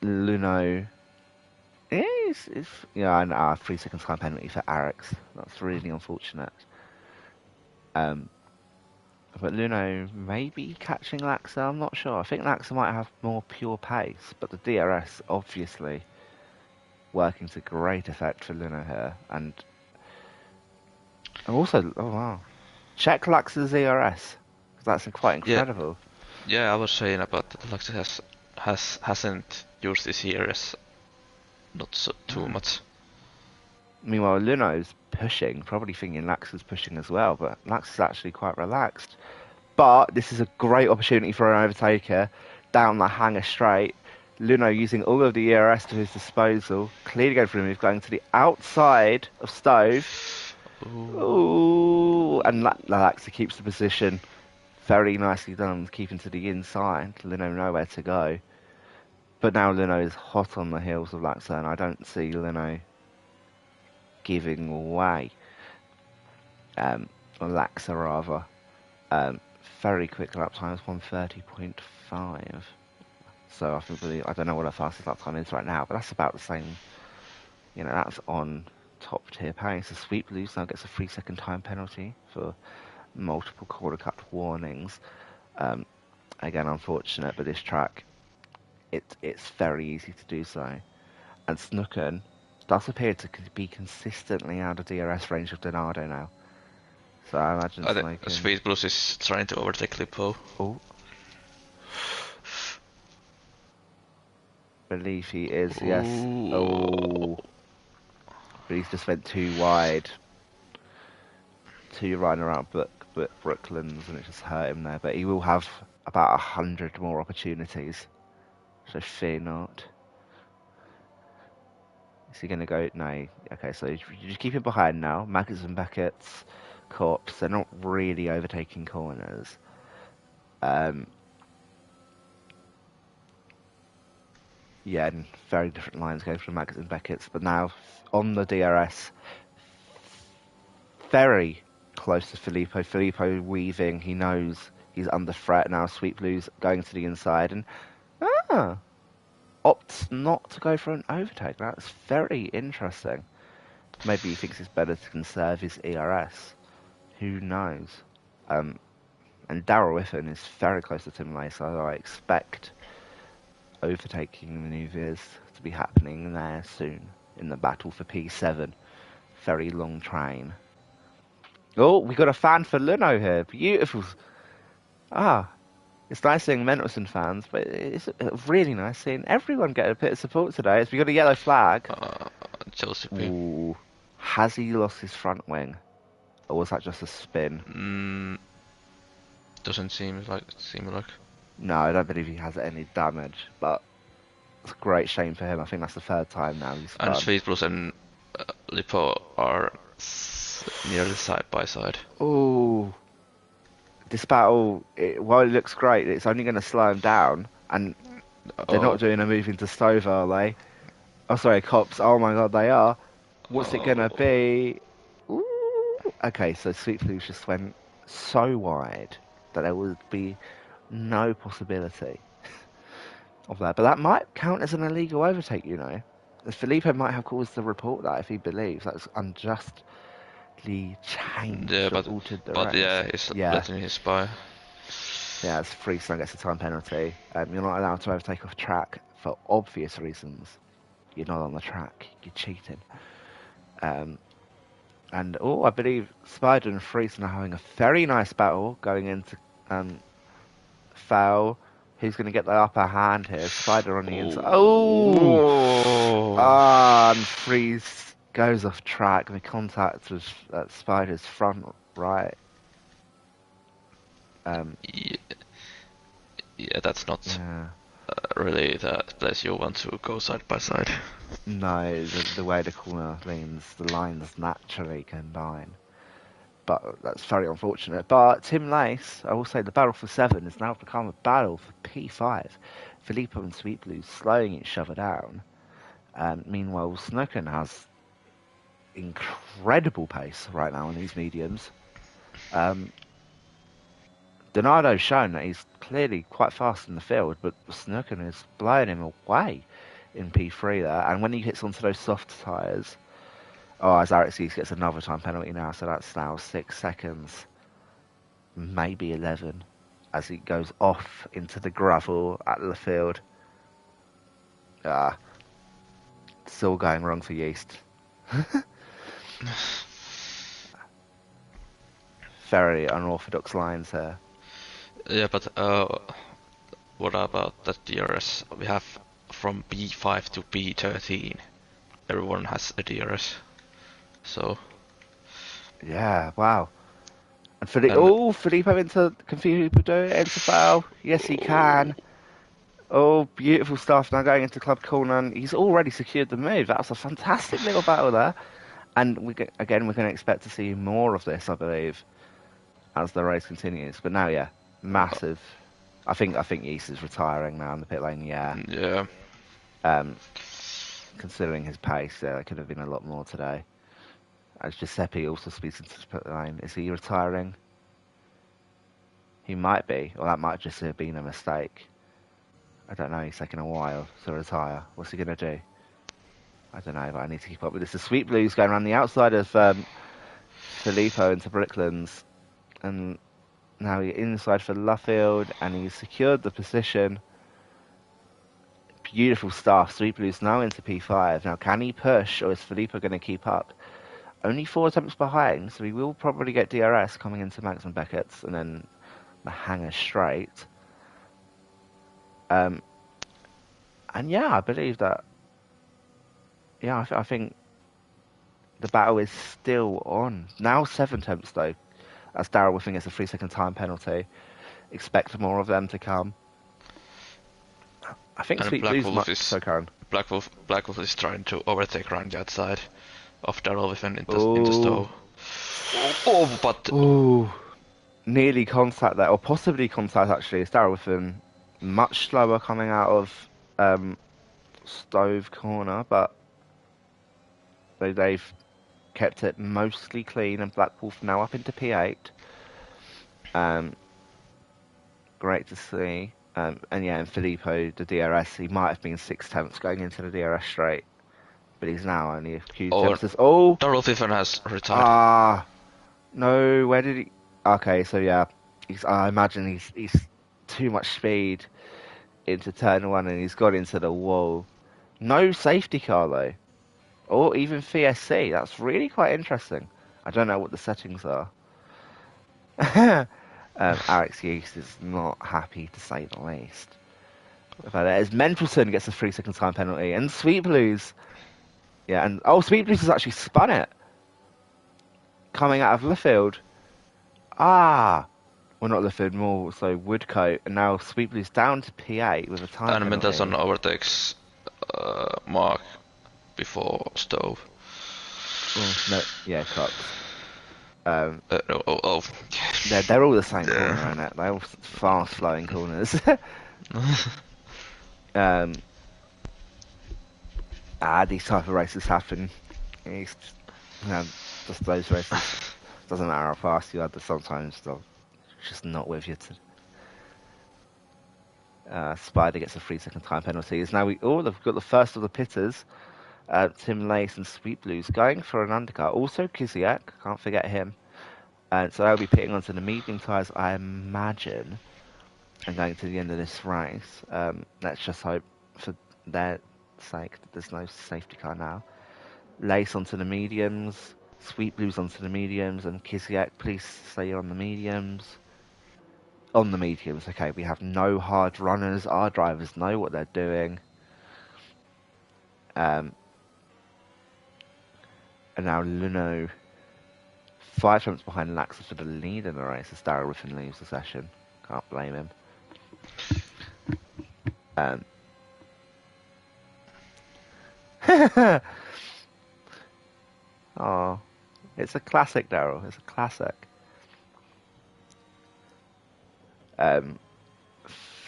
Luno is yeah, and 3 seconds time penalty for Arix. That's really unfortunate. But Luno may be catching Laxa. I'm not sure. I think Laxa might have more pure pace, but the DRS obviously working to great effect for Luno here. And also, oh wow, check Laxa's DRS. That's quite yeah, incredible. yeah. I was saying about that Luxus hasn't used this year as not so too much. Meanwhile, Luno's pushing, probably thinking Laxa's pushing as well, but Laxa's actually quite relaxed. But this is a great opportunity for an overtaker down the hanger straight. Luno using all of the ERS to his disposal, clearly going for a move, going to the outside of Stove. Ooh, and Laxa keeps the position. Very nicely done, keeping to the inside. Luno nowhere to go. But now Luno is hot on the heels of Laxa, and I don't see Luno giving away. Laxa rather. Very quick lap time is 1:30.5. So I don't know what our fastest lap time is right now, but that's about the same. You know, that's on top tier pace. The Sweep Blues now gets a 3 second time penalty for multiple quarter cut warnings. Again, unfortunate, but this track, it's very easy to do so. And Snooken does appear to be consistently out of DRS range of Donado now. So I imagine I think Snooken... Speed Blues is trying to overtake Lippo. Oh. Believe he is, yes. Oh. But he's just went too wide. Too right around Brooklands, and it just hurt him there. But he will have about 100 more opportunities. So fear not. Is he going to go? No. Okay, so you just keep him behind now. Maggots and Beckett's Corps, they're not really overtaking corners. Yeah, and very different lines going from Maggots and Beckett's, but now on the DRS, very close to Filippo. Filippo weaving, he knows he's under threat now. Sweet Blues going to the inside and opts not to go for an overtake. That's very interesting. Maybe he thinks it's better to conserve his ERS. Who knows? And Daryl Whiffen is very close to Tim Lay, so I expect overtaking maneuvers to be happening there soon in the battle for P7. Very long train. Oh, we got a fan for Luno here. Beautiful. It's nice seeing Mendelsohn fans, but it's really nice seeing everyone get a bit of support today. As we got a yellow flag. Josephine. Ooh. Has he lost his front wing? Or was that just a spin? Doesn't seem like. No, I don't believe he has any damage, but it's a great shame for him. I think that's the third time now he's And spun. Sweet Blues and Lippo are nearly side by side. Ooh. This battle, while it looks great, it's only going to slow him down, and they're not doing a move into Stove, are they? Oh, sorry, Cops. Oh my god, they are. What's it going to be? Ooh. Okay, so Sweet Blues just went so wide that there would be no possibility of that. But that might count as an illegal overtake, you know. As Filippo might have caused the report that if he believes that's unjust completely changed Yeah, or altered the but race. yeah, he's Yeah, letting his by. yeah, it's Friesland gets a time penalty. You're not allowed to overtake off track for obvious reasons. You're not on the track. You're cheating. And I believe Spider and Friesland are having a very nice battle going into foul. Who's going to get the upper hand here? Spider on the inside. Oh! Whoa. And Freeze goes off track. The contact was at Spider's front right. Yeah, yeah, that's not Yeah. really the place you want to go side by side. No, the way the corner leans, the lines naturally combine. But that's very unfortunate. But Tim Lace, I will say the battle for 7 has now become a battle for P5. Filippo and Sweet Blue slowing each other down. Meanwhile, Snooken has incredible pace right now on these mediums. Donado's shown that he's clearly quite fast in the field, but Snooken is blowing him away in P3 there. And when he hits onto those soft tyres, as Arixides gets another time penalty now, so that's now 6 seconds, maybe 11, as he goes off into the gravel at the field. It's all going wrong for Yeast. Very unorthodox lines here. Yeah, but what about that DRS? We have from B5 to B13. Everyone has a DRS. So. Yeah, wow. And Filippo into into foul. Yes, he can. Oh, beautiful stuff. Now going into club corner, and he's already secured the move. That was a fantastic little battle there. And we're going to expect to see more of this, I believe, as the race continues. But now, yeah, massive. I think Yeast is retiring now in the pit lane. Yeah. Yeah. Considering his pace, there could have been a lot more today. As Giuseppe also speaks into the pit lane. Is he retiring? He might be, or that might just have been a mistake. I don't know. He's taking a while to retire. What's he gonna do? I don't know, but I need to keep up with this. The Sweet Blues going around the outside of Filippo into Brooklands, and now he's inside for Luffield, and he's secured the position. Beautiful stuff. Sweet Blues now into P5. Now, can he push, or is Filippo going to keep up? Only 4 attempts behind, so he will probably get DRS coming into Max and Beckett's, and then the hanger straight. And yeah, I believe that. Yeah, I think the battle is still on. Now 7 attempts though, as Darrell will think it's a 3-second time penalty. Expect more of them to come. I think Sweet Blues might... So Karen. Black Wolf is trying to overtake around the outside of Darrell with into Stowe. But... Ooh. Nearly contact there, or possibly contact actually. It's Darrell Within much slower coming out of Stove corner, but they've kept it mostly clean, and Black Wolf now up into P8. Great to see. And yeah, and Filippo, the DRS, he might have been 6 tenths going into the DRS straight, but he's now only a few tenths. Darrell Tiffin has retired. No, where did he... Okay, so yeah, I imagine he's too much speed into turn 1, and he's got into the wall. No safety car though, or even VSC. That's really quite interesting. I don't know what the settings are. Alex Yeast is not happy to say the least about it. As Mendelson gets a 3-second time penalty, and Sweet Blues, yeah, and Sweet Blues has actually spun it coming out of Luffield. Well, not Luffield, more so Woodcote, and now Sweet Blues down to P8 with a time penalty. And Mendelson overtakes Mark before Stove. No, yeah, Cox. They're all the same corner, aren't they? They're all fast flowing corners. These type of races happen. Just those races. Doesn't matter how fast you are, but sometimes they'll just not with you. Spider gets a 3-second time penalty. Now they've got the first of the pitters. Tim Lace and Sweet Blues going for an undercut. Also Kiziak, can't forget him. And so they'll be pitting onto the medium tyres, I imagine, and going to the end of this race. Let's just hope for their sake that there's no safety car now. Lace onto the mediums, Sweet Blues onto the mediums, and Kiziak, please say you're on the mediums. On the mediums, okay, we have no hard runners. Our drivers know what they're doing. And now Luno, 5 tenths behind Laxa for the lead in the race as Darryl Riffin leaves the session. Can't blame him. Oh, it's a classic, Darryl. It's a classic.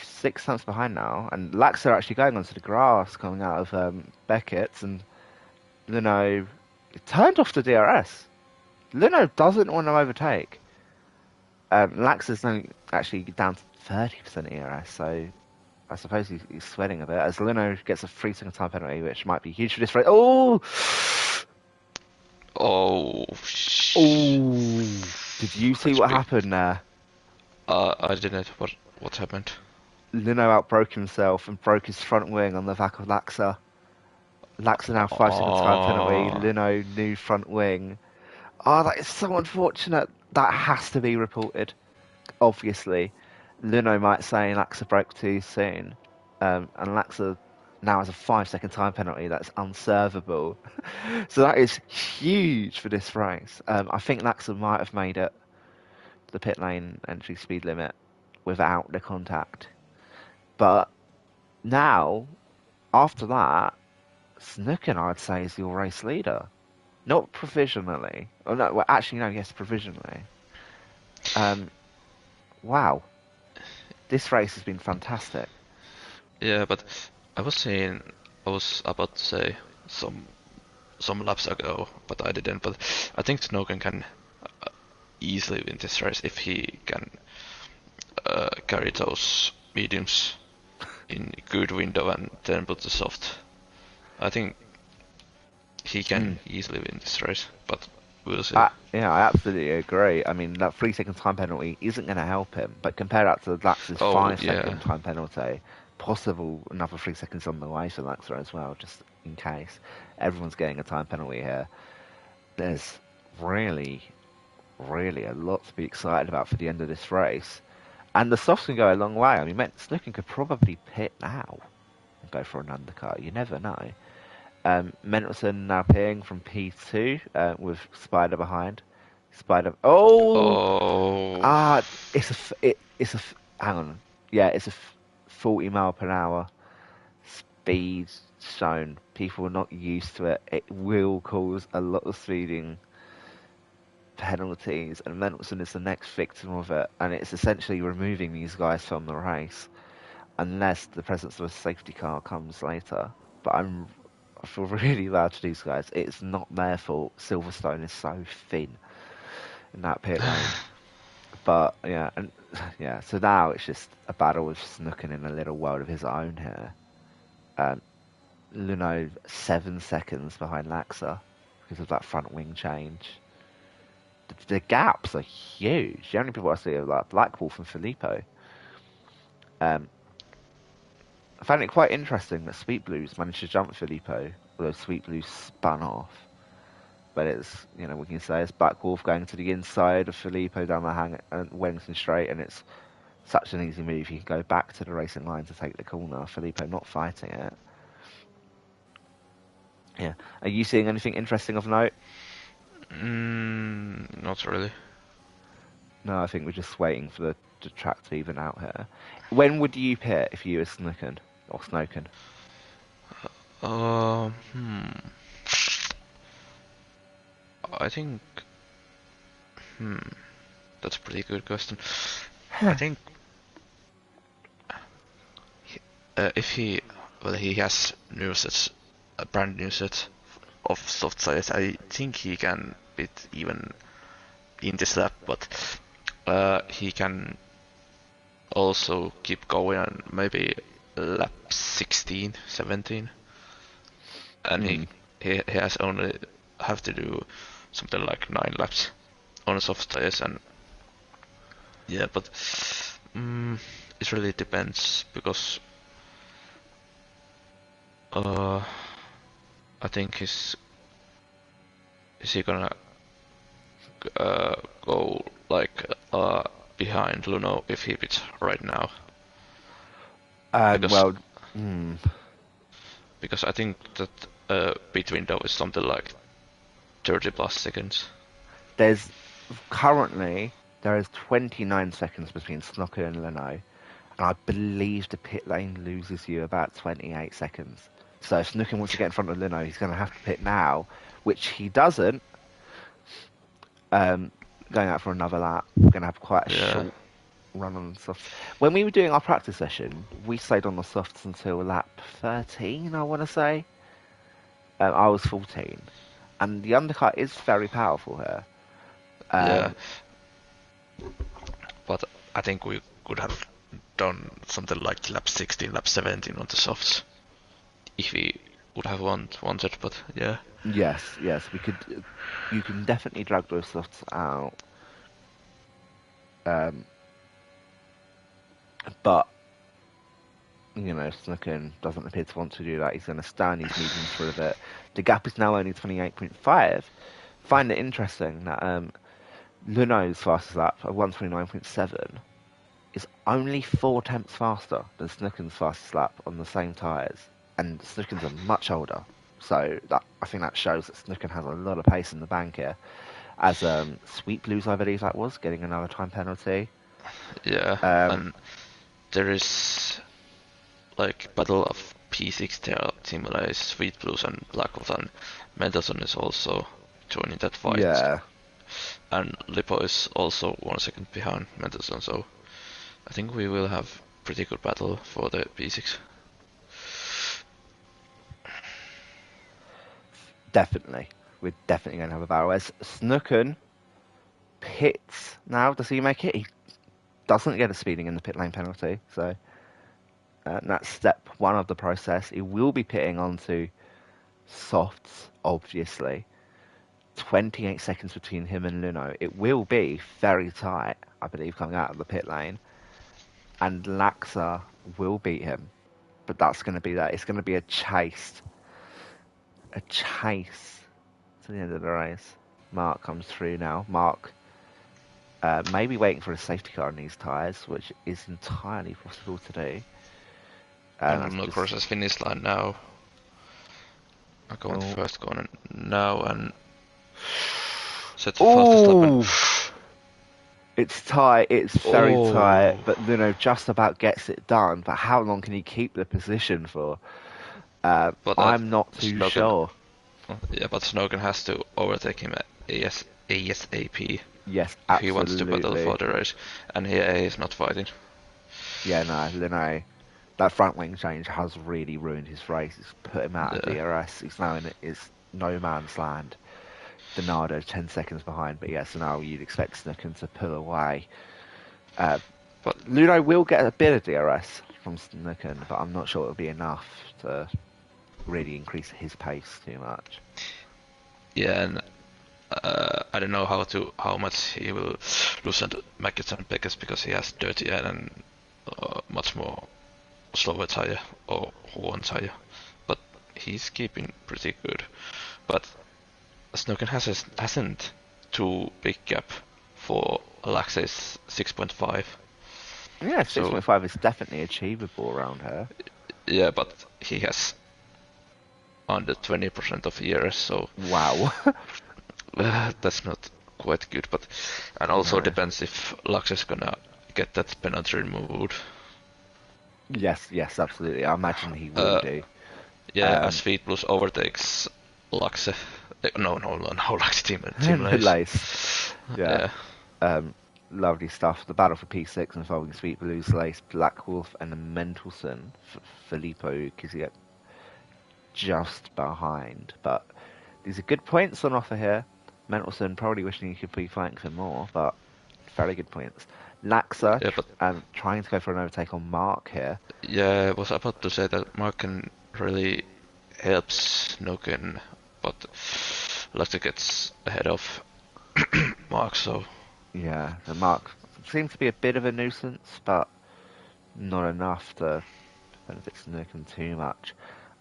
6 tenths behind now, and Laxa actually going onto the grass coming out of Beckett's, and Luno turned off the DRS. Luno doesn't want to overtake. Laxa's only actually down to 30% ERS, so I suppose he's sweating a bit as Luno gets a 3-second time penalty, which might be huge for this race. Oh! Oh! Did you see what happened there? I didn't. What happened? Luno outbroke himself and broke his front wing on the back of Laxa. Laxa now 5-second time penalty. Luno new front wing. Oh, that is so unfortunate. That has to be reported. Obviously, Luno might say Laxa broke too soon, and Laxa now has a 5-second time penalty that's unservable. So that is huge for this race. I think Laxa might have made it the pit lane entry speed limit without the contact. But now, after that, Snooken, I'd say, is your race leader. Not provisionally. Oh, no, well, actually, no, yes, provisionally. Wow. This race has been fantastic. Yeah, but I was about to say some laps ago, but I didn't. But I think Snooken can easily win this race if he can carry those mediums in good window and then put the soft. I think he can easily win this race, but we'll see. Yeah, I absolutely agree. I mean, that 3-second time penalty isn't going to help him, but compare that to Lax's 5-second time penalty, possible another 3 seconds on the way for Laxa as well, just in case. Everyone's getting a time penalty here. There's really, really a lot to be excited about for the end of this race. And the softs can go a long way. I mean, Snooken could probably pit now and go for an undercut. You never know. Mendelson now pitting from P2 with Spider behind. Spider. Hang on. Yeah, it's a 40 mile per hour speed zone. People are not used to it. It will cause a lot of speeding penalties, and Mendelson is the next victim of it. And it's essentially removing these guys from the race, unless the presence of a safety car comes later. But I feel really bad for these guys. It's not their fault. Silverstone is so thin in that pit lane. But yeah, so now it's just a battle with Snooken in a little world of his own here. Luno 7 seconds behind Laxa because of that front wing change. The gaps are huge. The only people I see are like Black Wolf and Filippo. I found it quite interesting that Sweet Blues managed to jump Filippo, although Sweet Blues spun off. But it's, we can say it's Black Wolf going to the inside of Filippo down the Wellington Straight, and it's such an easy move. You can go back to the racing line to take the corner. Filippo not fighting it. Yeah. Are you seeing anything interesting of note? Not really. No, I think we're just waiting for the track to even out here. When would you pit if you were Snooken or Snoken? I think. That's a pretty good question. I think if he has new sets, a brand new set of soft sides, I think he can bit even in this lap, but he can also keep going and maybe lap 16, 17, and he has only have to do something like 9 laps on soft tires, and yeah, but it really depends because I think is he gonna go like behind Luno if he pits right now? Because Well, because I think that pit window is something like 30 plus seconds. there's currently there is 29 seconds between Snooker and Leno, and I believe the pit lane loses you about 28 seconds. So if Snooker wants to get in front of Leno, he's going to have to pit now, which he doesn't. Going out for another lap, we're going to have quite a short run on the softs. When we were doing our practice session, we stayed on the softs until lap 13, I want to say. I was 14. And the undercut is very powerful here. Yeah, but I think we could have done something like lap 16, lap 17 on the softs if we would have wanted, but yeah. Yes, we could. You can definitely drag those softs out. But Snucken doesn't appear to want to do that. He's going to stand his mediums for a bit. The gap is now only 28.5. Find it interesting that Luno's fastest lap at 129.7 is only 4 tenths faster than Snooken's fastest lap on the same tyres, and Snooken's are much older. So I think that shows that Snooken has a lot of pace in the bank here. As Sweet Blues, I believe that was, getting another time penalty. Yeah, and there is like battle of P6 team like Sweet Blues and Blackwolf, and Mendelssohn is also joining that fight. Yeah. And Lipo is also 1 second behind Mendelssohn, so I think we will have pretty good battle for the P6. Definitely. We're definitely going to have a battle. As Snooken pits now, does he make it? He doesn't get a speeding in the pit lane penalty, so that's step 1 of the process. He will be pitting onto softs, obviously. 28 seconds between him and Luno. It will be very tight, I believe, coming out of the pit lane. And Laxa will beat him. But that's going to be that. It's going to be a chase. A chase to the end of the race. Mark comes through now. Mark maybe waiting for a safety car on these tyres, which is entirely possible to do. And Luno crosses finish line now. I go on the first corner now and set the fastest lap. It's tight, it's very tight, but Luno just about gets it done. But how long can he keep the position for? I'm not too sure. Yeah, but Snowden has to overtake him at ASAP. Yes, absolutely. If he wants to battle for the race, and he is not fighting. Yeah, no, Luno, that front wing change has really ruined his race. It's put him out of DRS. He's now in his no man's land. Donado 10 seconds behind, but yeah, so now you'd expect Snooken to pull away. But Luno will get a bit of DRS from Snooken, but I'm not sure it'll be enough to really increase his pace too much. Yeah, and I don't know how much he will lose at Mackinson because he has dirty and much more slower tire or one tire, but he's keeping pretty good. But Snooken hasn't too big gap for Alexei's 6.5. Yeah, 6.5 is definitely achievable around here. Yeah, but he has under 20% of years, so wow. That's not quite good. But and also depends if Lux is gonna get that penalty removed. Yes, absolutely. I imagine he will do. Yeah, as Speed Plus overtakes Lux. No, Lux team Lace. Yeah. Lovely stuff. The battle for P6 involving Sweet Blues, Lace, Black Wolf, and Mentelson. Filippo Kiziak just behind. But these are good points on offer here. Mentelson probably wishing he could be fighting for more, but very good points. Laxa trying to go for an overtake on Mark here. Yeah, I was about to say that Mark can really help Snooken but Laxe gets ahead of Mark, so Yeah, the Mark seems to be a bit of a nuisance, but not enough to benefit Snookin too much.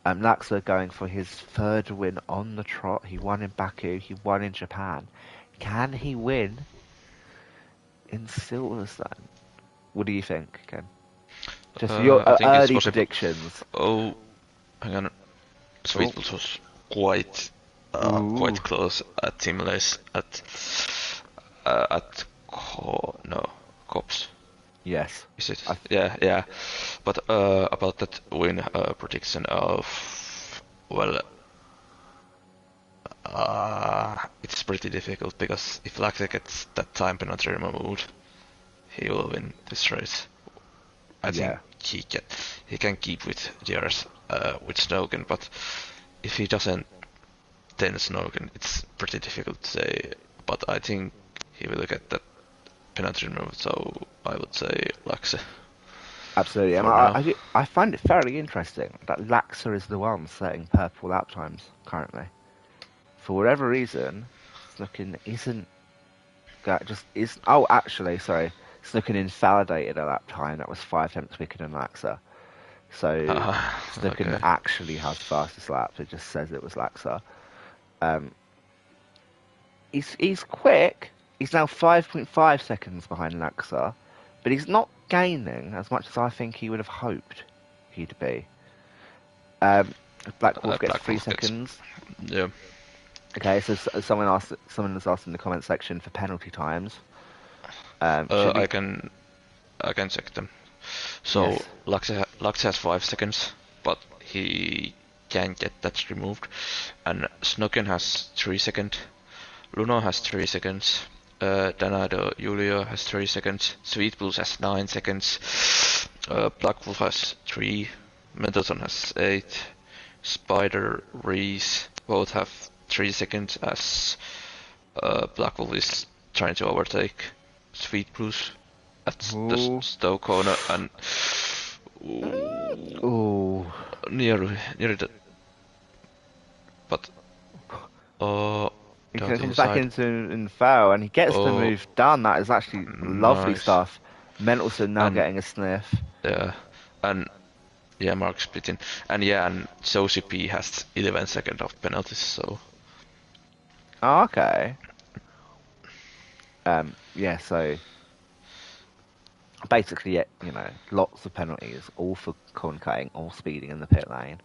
Laxa going for his third win on the trot. He won in Baku, he won in Japan. Can he win in Silverstone? What do you think, Ken? Just your I think it's early possible. predictions. Oh, hang on. Sweet Pulse was quite Ooh. close at Timlace at Cops. Yes. Is it? I Yeah. But about that win prediction of well, it's pretty difficult because if Laxe gets that time penalty removed, he will win this race. I think he can keep with DRS with Snoken, but if he doesn't, then Snoken, it's pretty difficult to say. But I think he will get that penalty removed, so I would say Laxe. Absolutely, and For now. I find it fairly interesting that Laxa is the one setting purple lap times currently. For whatever reason, Snookin isn't. Just is. Oh, actually, sorry. Snookin invalidated a lap time that was 5 tenths quicker than Laxa. So Snookin Okay. actually has the fastest lap. It just says it was Laxa. He's quick. He's now 5.5 seconds behind Laxa, but he's not gaining as much as I think he would have hoped he'd be. Black Wolf gets Black 3 seconds. Yeah. Okay, so someone has asked in the comment section for penalty times. Should we? I can check them. So Yes. Laxe has 5 seconds, but he can get that removed. And Snoken has 3 seconds. Luno has 3 seconds. Danado Julio has 3 seconds. Sweet Blues has 9 seconds. Black Wolf has 3. Mendelssohn has 8. Spider, Reese both have 3 seconds as Black Wolf is trying to overtake Sweet Blues at the Stowe corner and Ooh. near the but He down the comes back inside. into in foul and he gets the move done. That is actually lovely Nice. stuff. Mendelsohn now And getting a sniff. yeah, and yeah, Mark splitting, and yeah, and Josie P has 11 seconds of penalties, so Oh, okay. Yeah, so basically, yeah, lots of penalties, all for corn cutting, all speeding in the pit lane.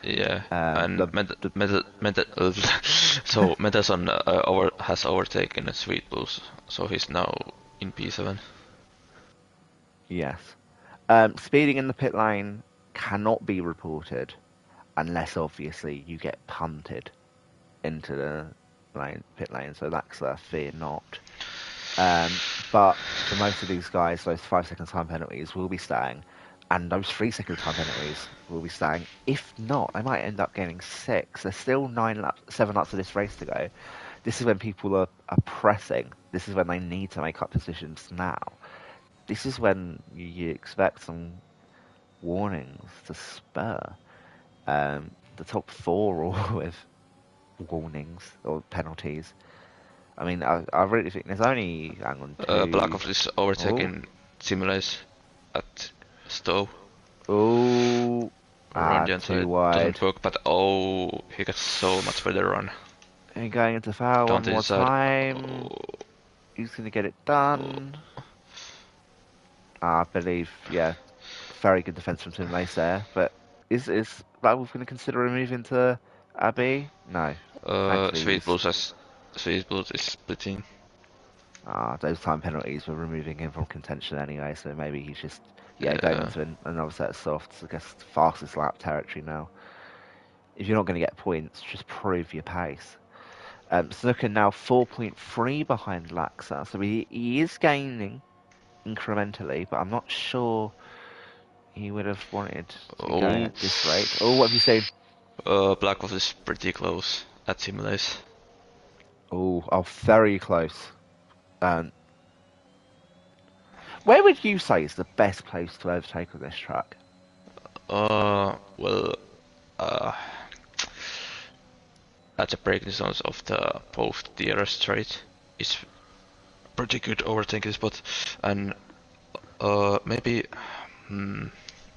yeah, and The so Mendelssohn has overtaken Sweet Blues, so he's now in P7. Yes. Speeding in the pit lane cannot be reported unless obviously you get punted into the pit lane, so that's a fear not. But for most of these guys, those 5 second time penalties will be staying, and those 3 second time penalties will be staying. If not, they might end up getting 6. There's still 7 laps of this race to go. This is when people are pressing. This is when they need to make up decisions now. This is when you expect some warnings to spur. The top 4 all with warnings or penalties. I mean, I really think there's only hang on 2. Black Ops is overtaking Simulace at Stowe. Oh, Run the too inside wide. doesn't work, but he got so much better run. And going into foul Down one the more inside. time. He's going to get it done. I believe, yeah, very good defense from Tim Lace there. But is Black Wolf going to consider a move into Abbey? No. Thankfully, Sweet Blues is splitting. those time penalties were removing him from contention anyway, so maybe he's just going on to another set of softs. I guess fastest lap territory now. If you're not going to get points, just prove your pace. Snooker now 4.3 behind Laxa, so he is gaining incrementally, but I'm not sure he would have wanted to be going at this rate. Oh, what have you seen? Black Wolf is pretty close at Simulace. Oh, very close. Where would you say is the best place to overtake on this track? at the breaking zones of the both DRS straight is pretty good overtaking spot, and maybe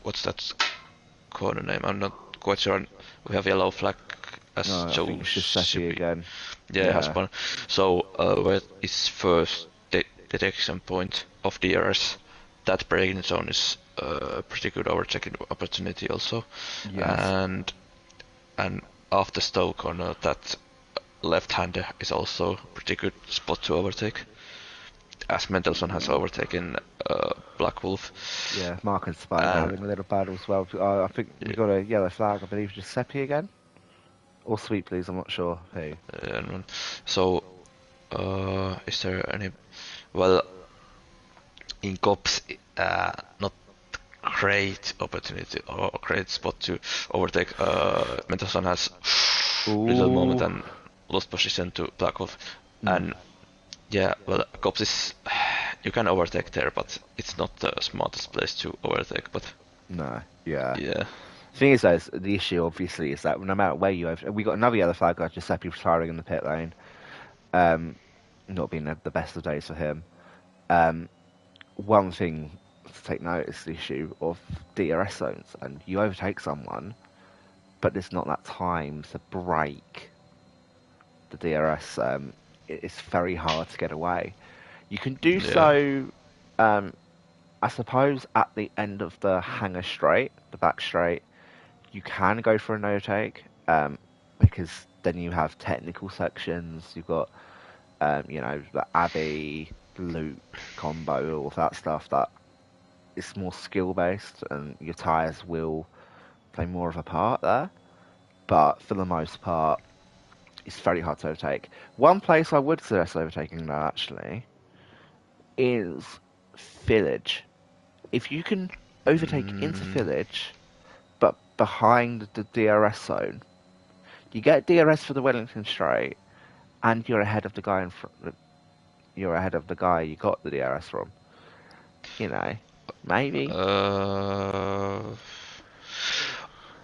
what's that corner name? I'm not quite sure. We have yellow flag as No, I think it's Giuseppe again. Yeah, has one. So where is first detection point of DRS? That braking zone is a pretty good overtaking opportunity also. Yes. And after Stowe corner, that left-hander is also a pretty good spot to overtake. As Mendelssohn has overtaken Black Wolf. Yeah, Mark and Spider having a little battle as well. I think we got a yellow flag, I believe, Giuseppe again? Or Sweet Please, I'm not sure who. So, is there any... Well, in Cops, not great opportunity or great spot to overtake. Mendelssohn has little moment and lost position to Black Wolf. And yeah, well, Cops is... You can overtake there, but it's not the smartest place to overtake, but... No, yeah. Yeah. Thing is, though, the issue obviously is that no matter where you over, we got another yellow flag, like Giuseppe retiring in the pit lane. Not being the best of days for him. One thing to take note is the issue of DRS zones, and you overtake someone, but there's not that time to break the DRS. It's very hard to get away. You can do so, I suppose, at the end of the hanger straight, the back straight. You can go for an overtake, because then you have technical sections. You've got, the Abbey, loop, combo, all of that stuff that is more skill based, and your tyres will play more of a part there. But for the most part, it's very hard to overtake. One place I would suggest overtaking, though, actually, is Village. If you can overtake into Village, but behind the DRS zone, you get DRS for the Wellington straight, and you're ahead of the guy in front. You're ahead of the guy you got the DRS from. Maybe. Oh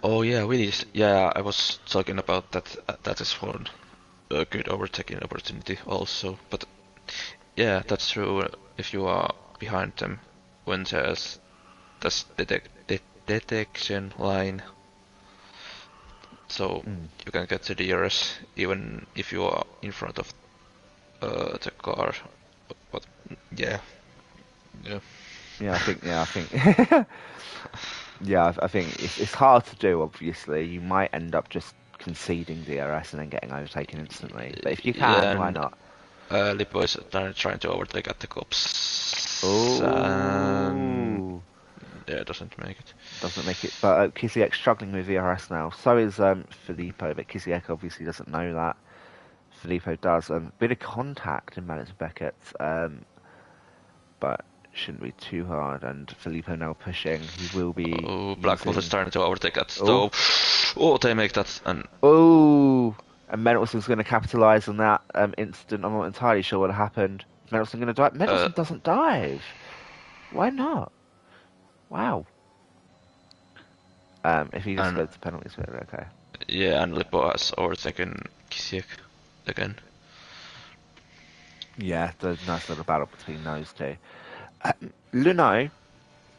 yeah, really. Yeah, I was talking about that. That is one a good overtaking opportunity also. But yeah, that's true. If you are behind them when there's this detection line, so you can get to the DRS even if you are in front of the car. But yeah. I think. I think it's hard to do. Obviously, you might end up just conceding DRS and then getting overtaken instantly. But if you can, why not? Lippo is trying to overtake at the cops. Oh. Yeah, doesn't make it. Doesn't make it. But Kiziek struggling with DRS now. So is Filippo, but Kiziek obviously doesn't know that. Filippo does. Bit of contact in Malice Beckett, but shouldn't be too hard. And Filippo now pushing. He will be. Oh, Black Wolf is trying to overtake at Stowe. Oh, they make that. And Mendelssohn's going to capitalise on that incident. I'm not entirely sure what happened. Mendelssohn going to dive? Mendelssohn doesn't dive. Why not? Wow. If he just goes to penalties, okay. Yeah, and Lippo has overtaken Kisiek again. Yeah, there's a nice little battle between those two. Luno,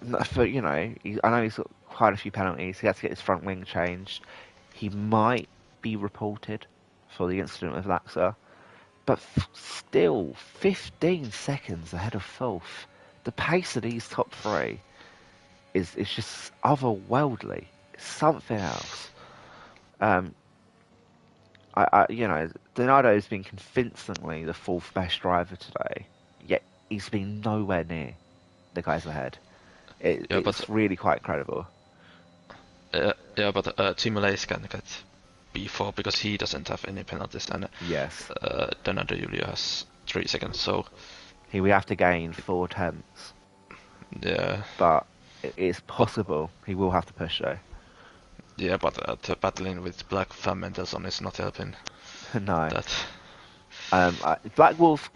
I know he's got quite a few penalties. He had to get his front wing changed. He might be reported for the incident with Laxa, but still 15 seconds ahead of Fulf. The pace of these top three is just otherworldly. It's something else. Donato's been convincingly the fourth best driver today, yet he's been nowhere near the guys ahead. It's really quite incredible. But Timolais can get P4 because he doesn't have any penalties, and yes, Donato Julio has 3 seconds, so we have to gain 4 tenths. Yeah, but it's possible he will have to push though. Yeah, but battling with Black Fan Mendelssohn is not helping. No. That. Black Wolf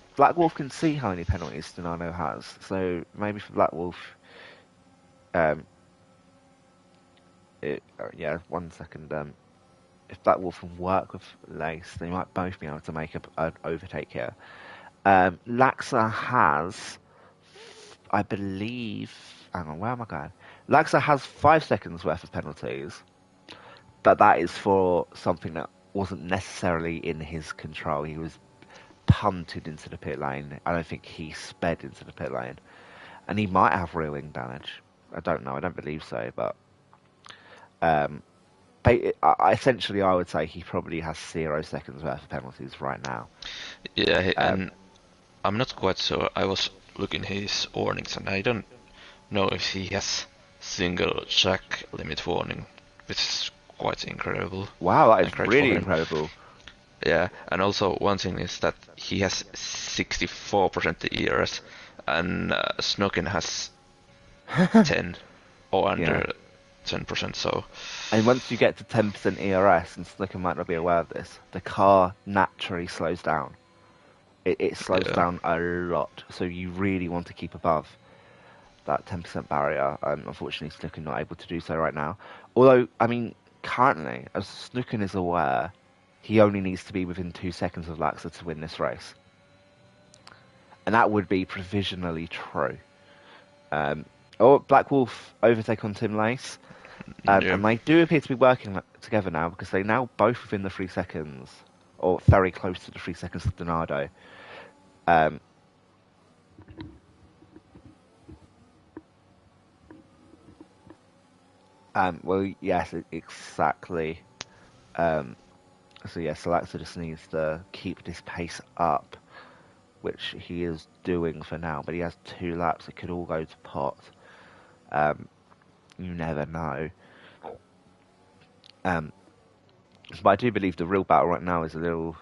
can see how many penalties Donato has, so maybe for Black Wolf. 1 second. if Black Wolf can work with Lace, they might both be able to make an overtake here. Laxa has, I believe, hang on, where am I going? Laxa has 5 seconds worth of penalties, but that is for something that wasn't necessarily in his control. He was punted into the pit lane. I don't think he sped into the pit lane. And he might have rear wing damage. I don't know. I don't believe so. But essentially, I would say he probably has 0 seconds worth of penalties right now. Yeah, and I'm not quite sure. I was looking his warnings, and I don't know if he has single jack limit warning, which is quite incredible. Wow, that is really incredible. Yeah, and also one thing is that he has 64% ERS, and Snoken has 10 or under 10%. So, and once you get to 10% ERS, and Snoken might not be aware of this, the car naturally slows down. It slows down a lot, so you really want to keep above that 10% barrier. Unfortunately, Snoken not able to do so right now. Although, I mean, currently, as Snoken is aware, he only needs to be within 2 seconds of Laxa to win this race. And that would be provisionally true. Black Wolf overtake on Tim Lace. And they do appear to be working together now, because they're now both within the 3 seconds, or very close to the 3 seconds of Donado. Well, yes, exactly. So Laxa just needs to keep this pace up, which he is doing for now. But he has 2 laps; it could all go to pot. You never know. But I do believe the real battle right now is a little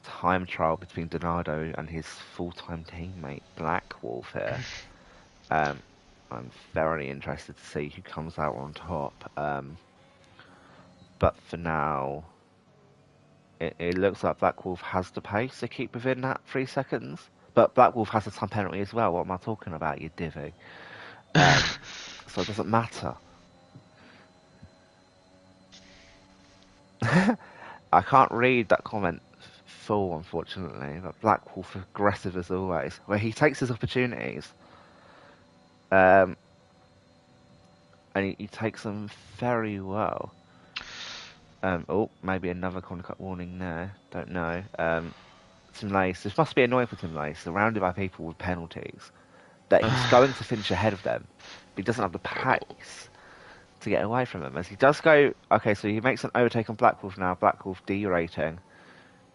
time trial between Donado and his full-time teammate Black Wolf here. I'm very interested to see who comes out on top. But for now, it looks like Black Wolf has the pace to keep within that 3 seconds. But Black Wolf has a time penalty as well. What am I talking about, you divvy? So it doesn't matter. I can't read that comment full, unfortunately. But Black Wolf aggressive as always, where he takes his opportunities. And he takes them very well. Maybe another corner cut warning there. Don't know. Tim Lace. This must be annoying for Tim Lace, surrounded by people with penalties. That he's going to finish ahead of them, but he doesn't have the pace to get away from them. As he does go, okay, so he makes an overtake on Black Wolf now. Black Wolf derating.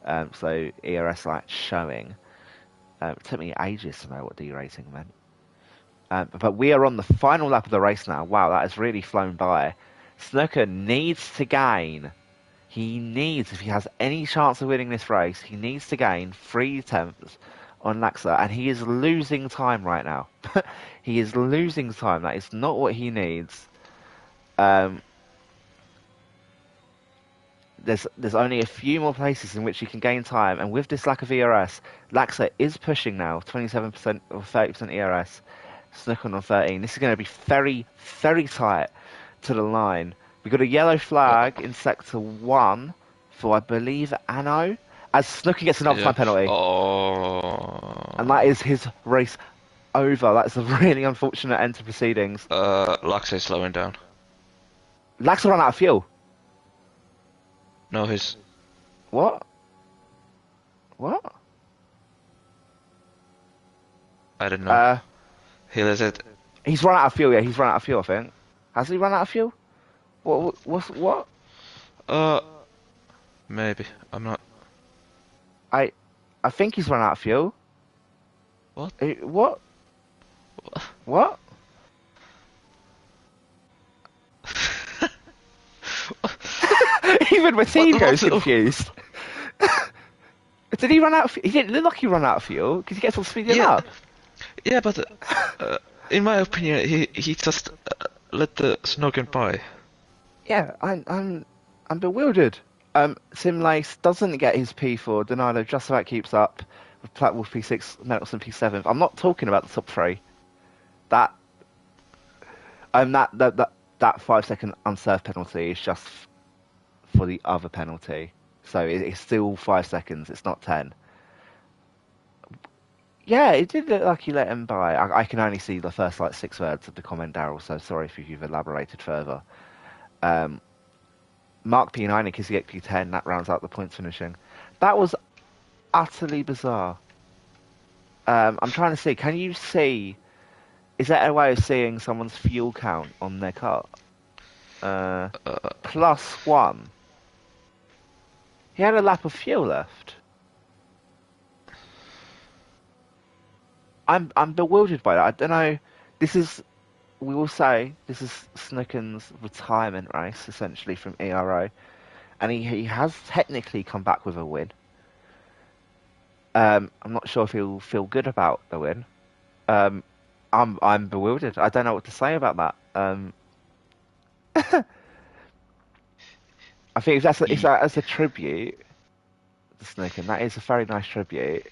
So ERS light showing. It took me ages to know what derating meant. But we are on the final lap of the race now. Wow, that has really flown by. Snooker needs to gain. He needs, if he has any chance of winning this race, he needs to gain 3 tenths on Laxa, and he is losing time right now. He is losing time. That is not what he needs. There's only a few more places in which he can gain time, and with this lack of ERS, Laxa is pushing now, 27% or 30% ERS. Snook on 13. This is going to be very, very tight to the line. We've got a yellow flag in sector 1 for, I believe, Anno, as Snooker gets another time penalty. And that is his race over. That's a really unfortunate end to proceedings. Laxa is slowing down. Laxa ran out of fuel. No, he's... What? I don't know. He let it... He's run out of fuel, yeah. He's run out of fuel, I think. Has he run out of fuel? What? Maybe. I'm not... I think he's run out of fuel. What? What? What? Even Mattino's confused. Did he run out of fuel? He didn't look like he ran out of fuel, because he gets all speeding up. Yeah, but in my opinion, he just let the Snoken by. Yeah, I'm bewildered. Tim Lace doesn't get his P4. Donado just about keeps up with Black Wolf P6, Nelson P7. I'm not talking about the top 3. That 5-second unserved penalty is just for the other penalty. So it's still 5 seconds. It's not 10. Yeah, it did look like he let him by. I can only see the first like 6 words of the comment, Daryl. So sorry if you've elaborated further. Mark P9 Kiziek P10. That rounds out the points finishing. That was utterly bizarre. I'm trying to see. Can you see? Is that a way of seeing someone's fuel count on their car? +1. He had a lap of fuel left. I'm bewildered by that. I don't know. We will say this is Snooken's retirement race essentially from ERO, and he has technically come back with a win. I'm not sure if he'll feel good about the win. I'm bewildered. I don't know what to say about that. I think if that as a tribute to Snooken, that is a very nice tribute.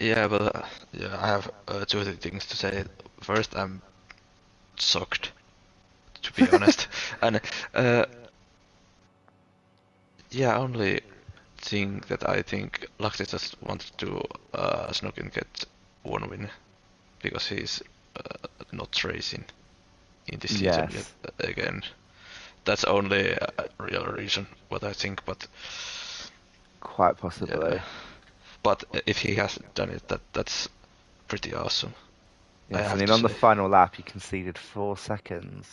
Yeah, but I have two things to say. First, I'm shocked, to be honest, and only thing that I think Laxi just wanted to Snooken get one win because he's not racing in this season yet again. That's only a real reason what I think, but quite possibly. But if he has done it, that's pretty awesome. Yes, I mean on the final lap he conceded 4 seconds.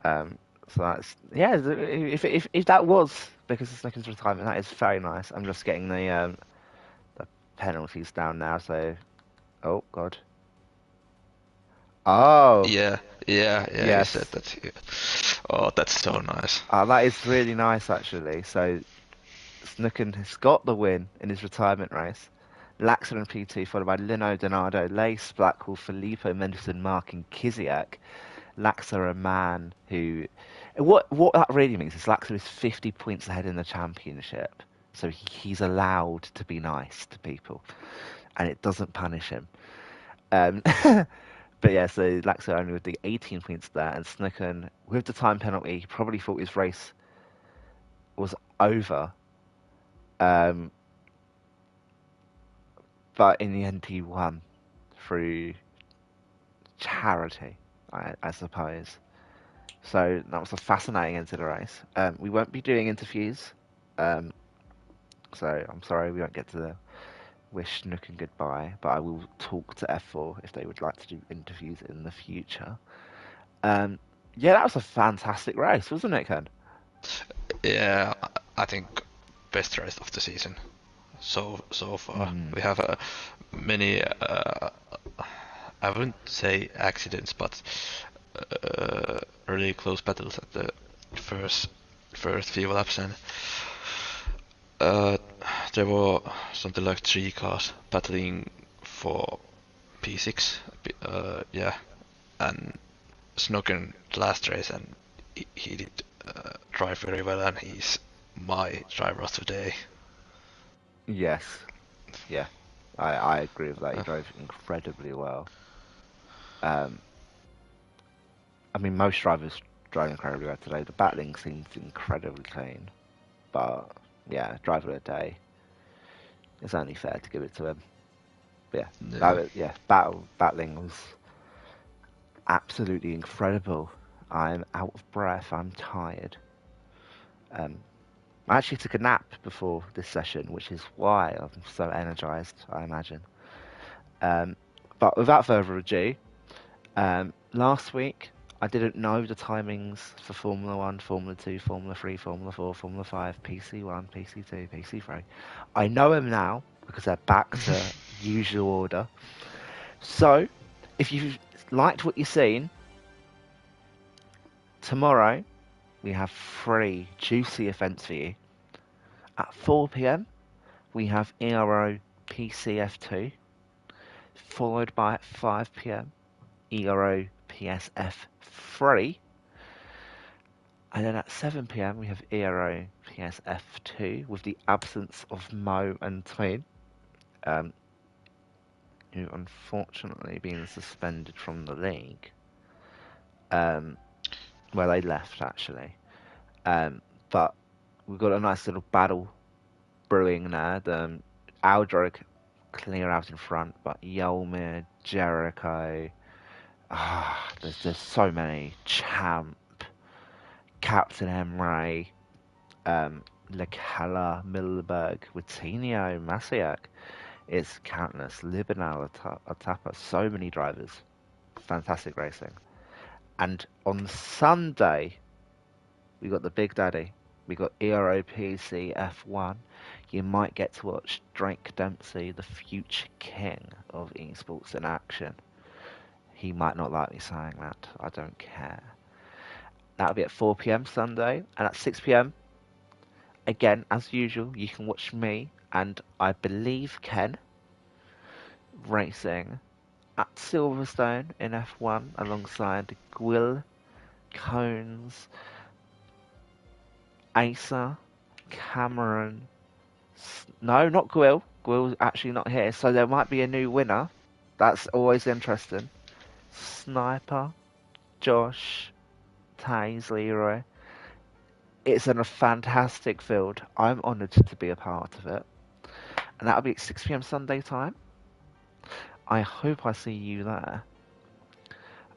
So that's if that was because of Snooken's retirement, that is very nice. I'm just getting the penalties down now. So, oh god. Oh. Yeah. Yes. He said that. Oh, that's so nice. That is really nice actually. So, Snooken has got the win in his retirement race. Laxer in P2, followed by Lino, Donado, Lace, Blackwell, Filippo, Mendelson, Mark, and Kiziak. Laxer, a man who... What that really means is Laxer is 50 points ahead in the championship. So he's allowed to be nice to people. And it doesn't punish him. But yeah, so Laxer only with the 18 points there. And Snooken, with the time penalty, he probably thought his race was over. But in the end, he won through charity, I suppose. So that was a fascinating end to the race. We won't be doing interviews, so I'm sorry we won't get to wish Snooken goodbye, but I will talk to F4 if they would like to do interviews in the future. Yeah, that was a fantastic race, wasn't it, Ken? Yeah, I think best race of the season so far. We have many I wouldn't say accidents, but really close battles at the first few laps, and there were something like 3 cars battling for P6. And Snooken last race, and he did drive very well, and he's my driver of the day. Yes, yeah, I agree with that. He drove incredibly well. I mean, most drivers drove incredibly well today. The battling seemed incredibly clean, but yeah, driver of the day. It's only fair to give it to him. But battling was absolutely incredible. I'm out of breath. I'm tired. I actually took a nap before this session, which is why I'm so energized, I imagine. But without further ado, last week I didn't know the timings for Formula 1, Formula 2, Formula 3, Formula 4, Formula 5, PC1, PC2, PC3. I know them now because they're back to usual order. So, if you've liked what you've seen, tomorrow we have 3 juicy events for you. At 4 PM, we have Ero Ps F2, followed by at 5 PM, Ero Ps F3, and then at 7 PM we have Ero Ps F2 with the absence of Mo and Twin, who unfortunately been suspended from the league. where they left actually. But we've got a nice little battle brewing there. Aldrich clear out in front, but Yolmir, Jericho, there's so many. Champ, Captain Emre, Lecala, Milberg, Witinho, Masiak. It's countless. Libinal, Atapa, so many drivers. Fantastic racing. And on Sunday, we got the Big Daddy. We got Ero Ps F1. You might get to watch Drake Dempsey, the future king of esports in action. He might not like me saying that. I don't care. That'll be at 4 p.m. Sunday, and at 6 p.m. again, as usual, you can watch me and I believe Ken racing at Silverstone in F1 alongside Gwill, Cones, Asa, Cameron. No, not Gwill. Gwill's actually not here, so there might be a new winner. That's always interesting. Sniper, Josh, Taze, Leroy. It's in a fantastic field. I'm honoured to be a part of it. And that'll be at 6 p.m. Sunday time. I hope I see you there.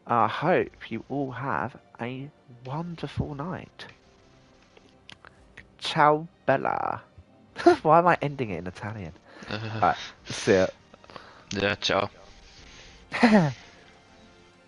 I hope you all have a wonderful night. Ciao bella. Why am I ending it in Italian? Alright, see ya. Yeah, ciao.